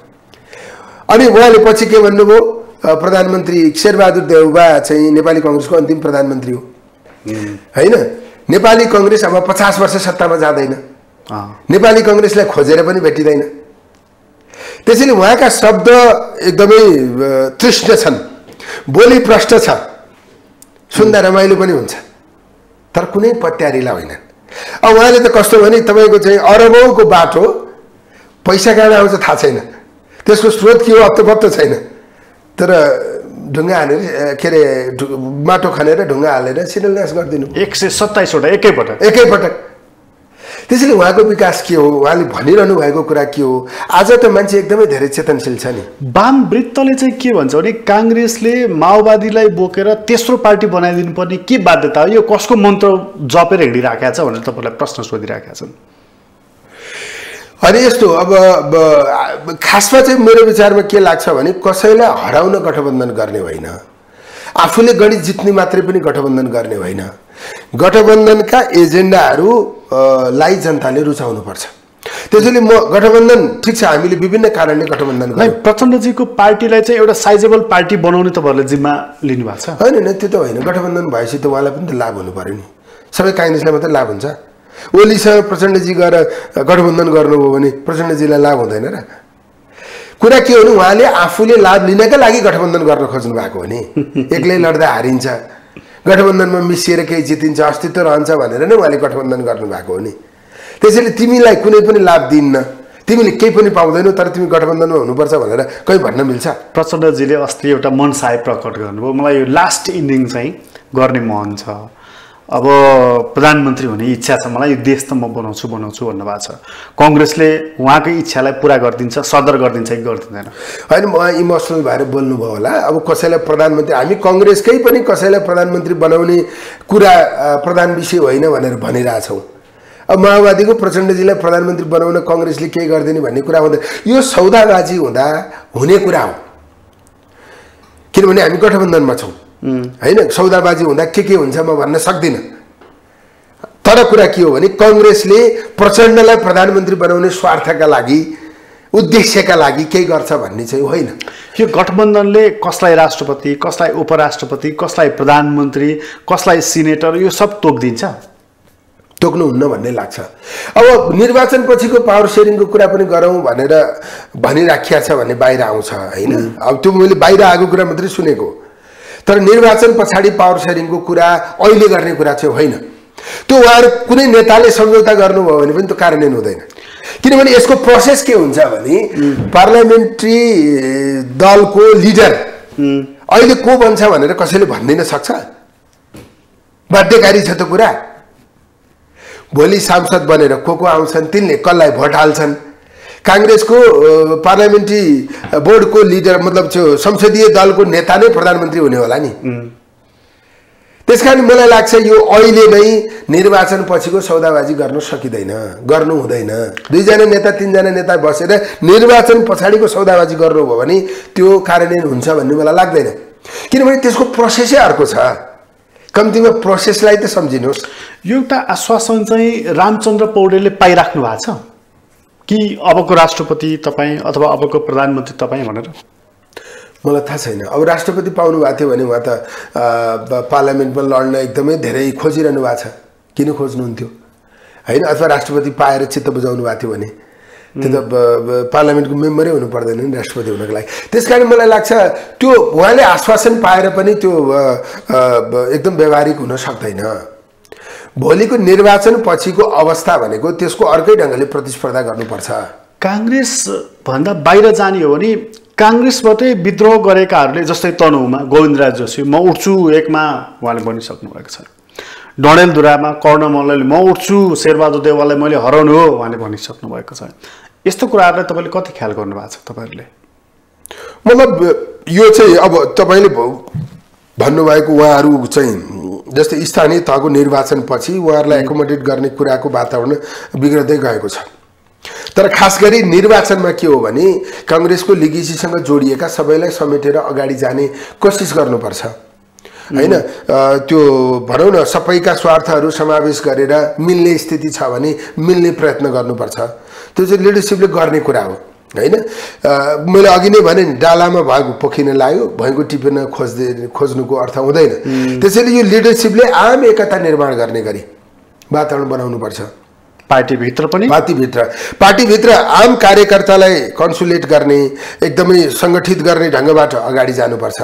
अनि उहाँले पछि के भन्नुभयो प्रधानमन्त्री शेरबहादुर देउवा चाहिँ नेपाली कांग्रेसको अन्तिम प्रधानमन्त्री हो हैन नेपाली कांग्रेस अब 50 वर्ष सत्तामा जाँदैन नेपाली कांग्रेसलाई खोजेर पनि भेटिदैन त्यसैले उहाँका शब्द एकदमै तृष्ण छन् बोली प्रष्ट छ सुन्दा रमाइलो पनि हुन्छ तर कुनै पत्यारिला होइन अब उहाँले त कस्तो भने तपाईको चाहिँ अरबौंको बाटो पैसा कहाँ आउँछ थाहा छैन त्यसको स्रोत के हो अब त छैन तर ढुङ्गा हानेर के अरे माटो खनेर ढुङ्गा हालेर शिलान्यास गरिदिनु 127 वटा एकैपटक। त्यसैले उहाँको विकास के हो, उहाँले भनिरहनु भएको कुरा के हो? आज त मान्छे एकदमै धेरै चेतनशील छ नि। वाम वृत्तले चाहिँ के भन्छ भने काङ्ग्रेसले माओवादीलाई बोकेर तेस्रो पार्टी बनाइदिनु पर्ने के बाध्यता हो, यो कसको मन्त्र जपेर हिँडिराखेको छ भनेर तपाईँलाई प्रश्न सोधिराखेका छन्। अनि यस्तो अब खासमा चाहिँ मेरो विचारमा के लाग्छ भने कसैलाई हराउन गठबन्धन गर्ने होइन, आफूले गणित जित्ने मात्रै पनि गठबन्धन गर्ने होइन। गठबन्धनका एजेन्डाहरूलाई जनताले रुचाउनुपर्छ। त्यसैले म गठबन्धन ठिक छ, हामीले विभिन्न कारणले गठबन्धन गर्छौँ। प्रचण्डजीको पार्टीलाई चाहिँ एउटा साइजेबल पार्टी बनाउने तपाईँहरूले जिम्मा लिनुभएको छ? होइन, त्यो त होइन। गठबन्धन भएपछि त उहाँलाई पनि त लाभ हुनु पऱ्यो नि। सबै काङ्ग्रेसलाई मात्रै लाभ हुन्छ? ओलीसँग प्रचण्डजी गएर गठबन्धन गर्नुभयो भने प्रचण्डजीलाई लाभ हुँदैन र? कुरा के हो भने उहाँले आफूले लाभ लिनका लागि गठबन्धन गर्न खोज्नु भएको हो नि। एक्लै लड्दा हारिन्छ, गठबन्धनमा मिसिएर केही जितिन्छ, अस्तित्व रहन्छ भनेर नै उहाँले गठबन्धन गर्नुभएको हो नि। त्यसैले तिमीलाई कुनै पनि लाभ दिन्न, तिमीले केही पनि पाउँदैनौ, तर तिमी गठबन्धनमा हुनुपर्छ भनेर कहीँ भन्न मिल्छ? प्रचण्डजीले अस्ति एउटा मनसाय प्रकट गर्नुभयो, मलाई यो लास्ट इनिङ चाहिँ गर्ने मन छ, अब प्रधानमन्त्री हुने इच्छा छ मलाई, यो देश त म बनाउँछु भन्नुभएको छ। कङ्ग्रेसले उहाँकै इच्छालाई पुरा गरिदिन्छ, सदर गरिदिन्छ कि गरिदिँदैन? होइन, उहाँ इमोसनल भएर बोल्नुभयो होला। अब कसैलाई प्रधानमन्त्री, हामी कङ्ग्रेसकै पनि कसैलाई प्रधानमन्त्री बनाउने कुरा प्रधान विषय होइन भनेर भनिरहेछौँ। अब माओवादीको प्रचण्डजीलाई प्रधानमन्त्री बनाउन कङ्ग्रेसले केही गरिदिने भन्ने कुरा हुँदैन। यो सौदाबाजी हुँदा हुने कुरा हो, किनभने हामी गठबन्धनमा छौँ होइन। सौदाबाजी हुँदा के हुन्छ म भन्न सक्दिनँ। तर कुरा के हो भने कङ्ग्रेसले प्रचण्डलाई प्रधानमन्त्री बनाउने स्वार्थका लागि, उद्देश्यका लागि केही गर्छ भन्ने चाहिँ होइन। यो गठबन्धनले कसलाई राष्ट्रपति, कसलाई उपराष्ट्रपति, कसलाई प्रधानमन्त्री, कसलाई सिनेटर, यो सब तोकिदिन्छ? तोक्नुहुन्न भन्ने लाग्छ। अब निर्वाचन पछिको पावर सेयरिङको कुरा पनि गरौँ भनेर भनिराखिया छ भन्ने बाहिर आउँछ होइन। अब त्यो मैले बाहिर आएको कुरा मात्रै सुनेको, तर निर्वाचन पछाडि पावर सेयरिङको कुरा अहिले गर्ने कुरा चाहिँ होइन। त्यो उहाँहरू कुनै नेताले सम्झौता गर्नुभयो भने पनि त्यो कार्यान्वयन हुँदैन। किनभने यसको प्रोसेस के हुन्छ भने पार्लियामेन्ट्री दलको लिडर अहिले को बन्छ भनेर कसैले भनिदिन सक्छ? बाध्यकारी छ त्यो कुरा। भोलि सांसद बनेर को आउँछन्, तिनले कसलाई भोट हाल्छन्? काङ्ग्रेसको पार्लियामेन्ट्री बोर्डको लिडर मतलब त्यो संसदीय दलको नेता नै प्रधानमन्त्री हुने होला नि। त्यसकारण मलाई लाग्छ यो अहिले नै निर्वाचन पछिको सौदाबाजी गर्न सकिँदैन, गर्नु हुँदैन। दुईजना नेता तीनजना नेता बसेर निर्वाचन पछाडिको सौदाबाजी गर्नुभयो भने त्यो कार्यान्वयन हुन्छ भन्ने मलाई लाग्दैन। किनभने त्यसको प्रोसेसै अर्को छ। कम्तीमा प्रोसेसलाई त सम्झिनुहोस्। एउटा आश्वासन चाहिँ रामचन्द्र पौडेलले पाइराख्नु भएको छ कि अबको राष्ट्रपति तपाईँ अथवा अबको प्रधानमन्त्री तपाईँ भनेर? मलाई थाहा छैन। अब राष्ट्रपति पाउनु भएको थियो भने उहाँ त पार्लियामेन्टमा लड्न एकदमै धेरै खोजिरहनु भएको छ। किन खोज्नुहुन्थ्यो होइन? अथवा राष्ट्रपति पाएर चित्त बुझाउनु भएको थियो भने त्यो त पार्लियामेन्टको मेम्बरै हुनु पर्दैन नि राष्ट्रपति हुनको लागि। त्यसकारण मलाई लाग्छ त्यो उहाँले आश्वासन पाएर पनि त्यो एकदम व्यावहारिक हुन सक्दैन। भोलिको निर्वाचन पछिको अवस्था भनेको त्यसको अर्कै ढङ्गले प्रतिस्पर्धा गर्नुपर्छ। काङ्ग्रेस भन्दा बाहिर जाने हो भने काङ्ग्रेसबाटै विद्रोह गरेकाहरूले, जस्तै तनहुमा गोविन्दराज जोशी म उठ्छु एकमा उहाँले भनिसक्नु भएको छ। डडेलधुरामा कर्ण मल्लले म उठ्छु शेरबहादुर देवाललाई मैले हराउनु हो उहाँले भनिसक्नु भएको छ। यस्तो कुराहरूलाई तपाईँले कति ख्याल गर्नुभएको छ तपाईँहरूले? मतलब यो चाहिँ अब तपाईँले भन्नुभएको उहाँहरू चाहिँ जस्तै स्थानीय तहको निर्वाचनपछि उहाँहरूलाई एकोमोडेट गर्ने कुराको वातावरण बिग्रदै गएको छ। तर खास गरी निर्वाचनमा के हो भने काङ्ग्रेसको लिगेसीसँग जोडिएका सबैलाई समेटेर अगाडि जाने कोसिस गर्नुपर्छ होइन। त्यो भनौँ न सबैका स्वार्थहरू समावेश गरेर मिल्ने स्थिति छ भने मिल्ने प्रयत्न गर्नुपर्छ। त्यो चाहिँ लिडरसिपले गर्ने कुरा हो होइन। मैले अघि नै भने नि डालामा भएको पोखिन लाग्यो, भैँको टिपेन खोज्नुको अर्थ हुँदैन। त्यसैले यो लिडरसिपले आम एकता निर्माण गर्ने गरी वातावरण बनाउनुपर्छ। पार्टीभित्र पनि पार्टीभित्र आम कार्यकर्तालाई कन्सुलेट गर्ने एकदमै सङ्गठित गर्ने ढङ्गबाट अगाडि जानुपर्छ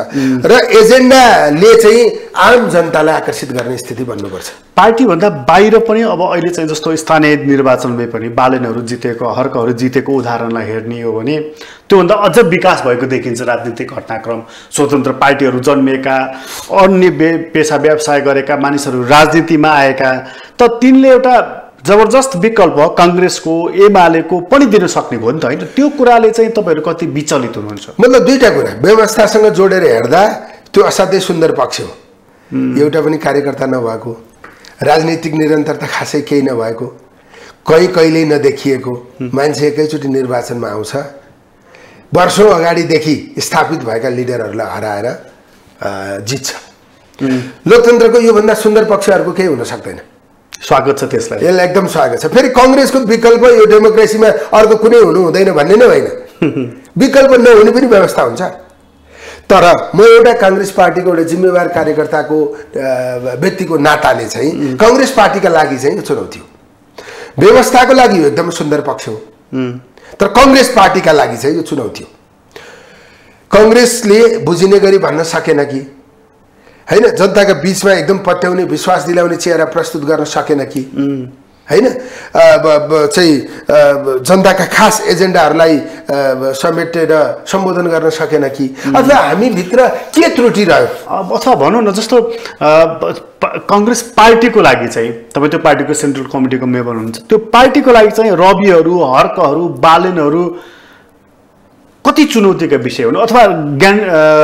र एजेन्डाले चाहिँ आम जनतालाई आकर्षित गर्ने स्थिति बन्नुपर्छ। पार्टीभन्दा बाहिर पनि अब अहिले चाहिँ जस्तो स्थानीय निर्वाचनमै पनि बालेनहरू जितेको हर्कहरू जितेको उदाहरणलाई हेर्ने हो भने त्योभन्दा अझ विकास भएको देखिन्छ राजनीतिक घटनाक्रम। स्वतन्त्र पार्टीहरू जन्मिएका, अन्य पेसा व्यवसाय गरेका मानिसहरू राजनीतिमा आएका, त तिनले एउटा जबरजस्त विकल्प काङ्ग्रेसको एमालेको पनि दिन सक्ने भयो नि त होइन? त्यो कुराले चाहिँ तपाईँहरू कति विचलित हुनुहुन्छ? मतलब दुईटा कुरा व्यवस्थासँग जोडेर हेर्दा त्यो असाध्यै सुन्दर पक्ष हो। एउटा पनि कार्यकर्ता नभएको, राजनीतिक निरन्तरता खासै केही नभएको, कहिल्यै नदेखिएको मान्छे एकैचोटि निर्वाचनमा आउँछ, वर्षौँ अगाडिदेखि स्थापित भएका लिडरहरूलाई हराएर जित्छ। लोकतन्त्रको योभन्दा सुन्दर पक्षहरूको केही हुन सक्दैन। स्वागत छ त्यसलाई, यसलाई एकदम स्वागत छ। फेरि काङ्ग्रेसको विकल्प यो डेमोक्रेसीमा अर्को कुनै हुनु हुँदैन भन्ने नै होइन, विकल्प नहुने पनि व्यवस्था हुन्छ। तर म एउटा काङ्ग्रेस पार्टीको एउटा जिम्मेवार कार्यकर्ताको व्यक्तिको नाताले चाहिँ काङ्ग्रेस पार्टीका लागि चाहिँ यो चुनौती हो। व्यवस्थाको लागि यो एकदम सुन्दर पक्ष हो, तर काङ्ग्रेस पार्टीका लागि चाहिँ यो चुनौती हो। काङ्ग्रेसले बुझिने गरी भन्न सकेन कि हैन, जनताका बीचमा एकदम पत्याउने विश्वास दिलाउने चेहरा प्रस्तुत गर्न सकेन कि हैन, चाहिँ जनताका खास एजेन्डाहरूलाई समेटेर सम्बोधन गर्न सकेन कि, अथवा हामीभित्र के त्रुटि रह्यो? अथवा भनौँ न, जस्तो काङ्ग्रेस पार्टीको लागि चाहिँ तपाईँ त्यो पार्टीको सेन्ट्रल कमिटीको मेम्बर हुनुहुन्छ, त्यो पार्टीको लागि चाहिँ रविहरू, हर्कहरू, बालेनहरू कति चुनौतीका विषय हुनु, अथवा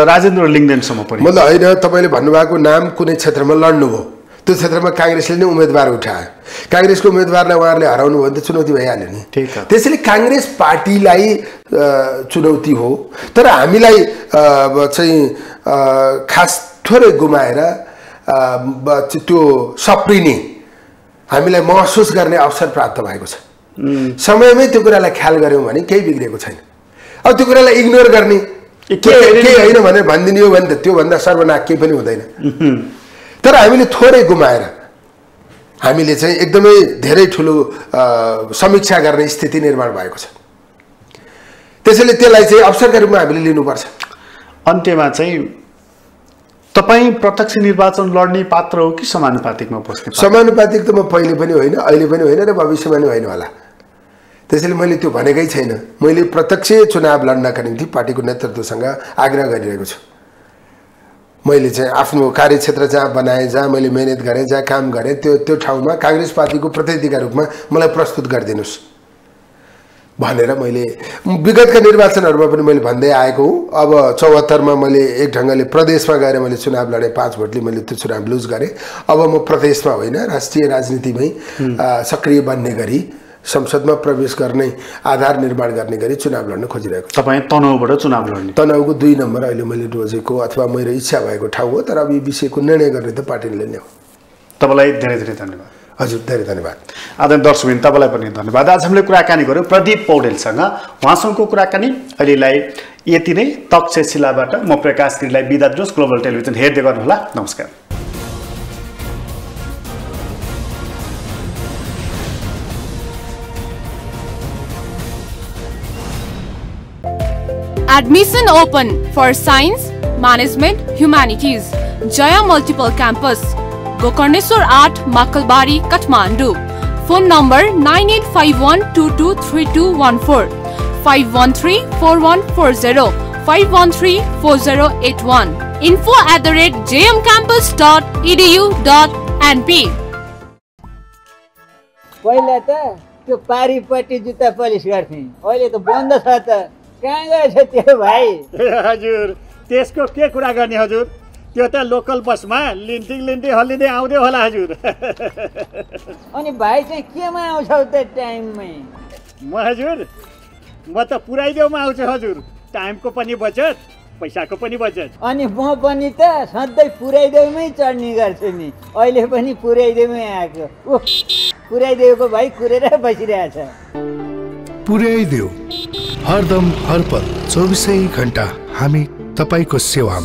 राजेन्द्र लिङ्गदेनसम्म पनि? मतलब होइन, तपाईँले भन्नुभएको नाम कुनै क्षेत्रमा लड्नुभयो, त्यो क्षेत्रमा काङ्ग्रेसले नै उम्मेदवार उठायो, काङ्ग्रेसको उम्मेदवारलाई उहाँहरूले हराउनु भयो भने त चुनौती भइहाल्यो नि। त्यसैले काङ्ग्रेस पार्टीलाई चुनौती हो, तर हामीलाई चाहिँ खास थोरै गुमाएर त्यो सप्रिने हामीलाई महसुस गर्ने अवसर प्राप्त भएको छ। समयमै त्यो कुरालाई ख्याल गऱ्यौँ भने केही बिग्रेको छैन। अब त्यो कुरालाई इग्नोर गर्ने केही होइन भनेर भनिदिने हो भने त त्योभन्दा सर्वनाश केही पनि हुँदैन। तर हामीले थोरै गुमाएर हामीले चाहिँ एकदमै धेरै ठुलो समीक्षा गर्ने स्थिति निर्माण भएको छ। त्यसैले त्यसलाई चाहिँ अवसरका रूपमा हामीले लिनुपर्छ। अन्त्यमा चाहिँ तपाईँ प्रत्यक्ष निर्वाचन लड्ने पात्र हो कि समानुपातिकमा बस्ने? समानुपातिक त म पहिले पनि होइन, अहिले पनि होइन र भविष्यमा पनि होइन होला। त्यसैले मैले त्यो भनेकै छैन। मैले प्रत्यक्ष चुनाव लड्नका निम्ति पार्टीको नेतृत्वसँग आग्रह गरिरहेको छु। मैले चाहिँ आफ्नो कार्यक्षेत्र जहाँ बनाएँ, जहाँ मैले मेहनत गरेँ, जहाँ काम गरेँ, त्यो ठाउँमा काङ्ग्रेस पार्टीको प्रतिनिधिका रूपमा मलाई प्रस्तुत गरिदिनुहोस् भनेर मैले विगतका निर्वाचनहरूमा पनि मैले भन्दै आएको हुँ। अब 74मा मैले एक ढङ्गले प्रदेशमा गएर मैले चुनाव लडेँ, 5 भोटले मैले त्यो चुनाव लुज गरेँ। अब म प्रदेशमा होइन, राष्ट्रिय राजनीतिमै सक्रिय बन्ने गरी संसदमा प्रवेश गर्ने आधार निर्माण गर्ने गरी चुनाव लड्न खोजिरहेको छु। तपाईँ तनहुबाट चुनाव लड्ने? तनहुको 2 नम्बर अहिले मैले रोजेको अथवा मेरो इच्छा भएको ठाउँ हो, तर अब यो विषयको निर्णय गर्ने त पार्टीले नै हो। तपाईँलाई धेरै धेरै धन्यवाद। हजुर, धेरै धन्यवाद। आदरणीय दर्शकवृन्द, तपाईँलाई पनि धन्यवाद। आज हामीले कुराकानी गऱ्यौँ प्रदीप पौडेलसँग। उहाँसँगको कुराकानी अहिलेलाई यति नै। तक्षशिलाबाट म प्रकाश गिरीलाई बिदा दिनुहोस्। ग्लोबल टेलिभिजन हेर्दै गर्नुहोला। नमस्कार। Admission open for Science, Management, Humanities. Jaya Multiple Campus. Gokarneswar 8, Makalbari, Kathmandu. Phone number 9851223214, 5134140, 5134081. info@jmcampus.edu.np. पहिला त त्यो पारीपट्टि जुत्ता पलिस गर्थे, अहिले त बन्द छ त। कहाँ गएछ त्यो भाइ? हजुर, त्यसको के कुरा गर्ने हजुर, त्यो त लोकल बसमा लिन्टिङ हल्लिँदै आउँदै होला हजुर। अनि भाइ चाहिँ केमा आउँछौ त टाइममै? म हजुर, म त पुऱ्याइदेउमा आउँछु हजुर। टाइमको पनि बचत, पैसाको पनि बचत। अनि म पनि त सधैँ पुऱ्याइदेउमै चढ्ने गर्छु नि, अहिले पनि पुऱ्याइदेउमै आएको। ओह, पुऱ्याइदेउको भाइ कुरेर बसिरहेछ। पुर्याइदेऊ, हरदम हरपल 24 घण्टा हामी तपाईँको सेवामा।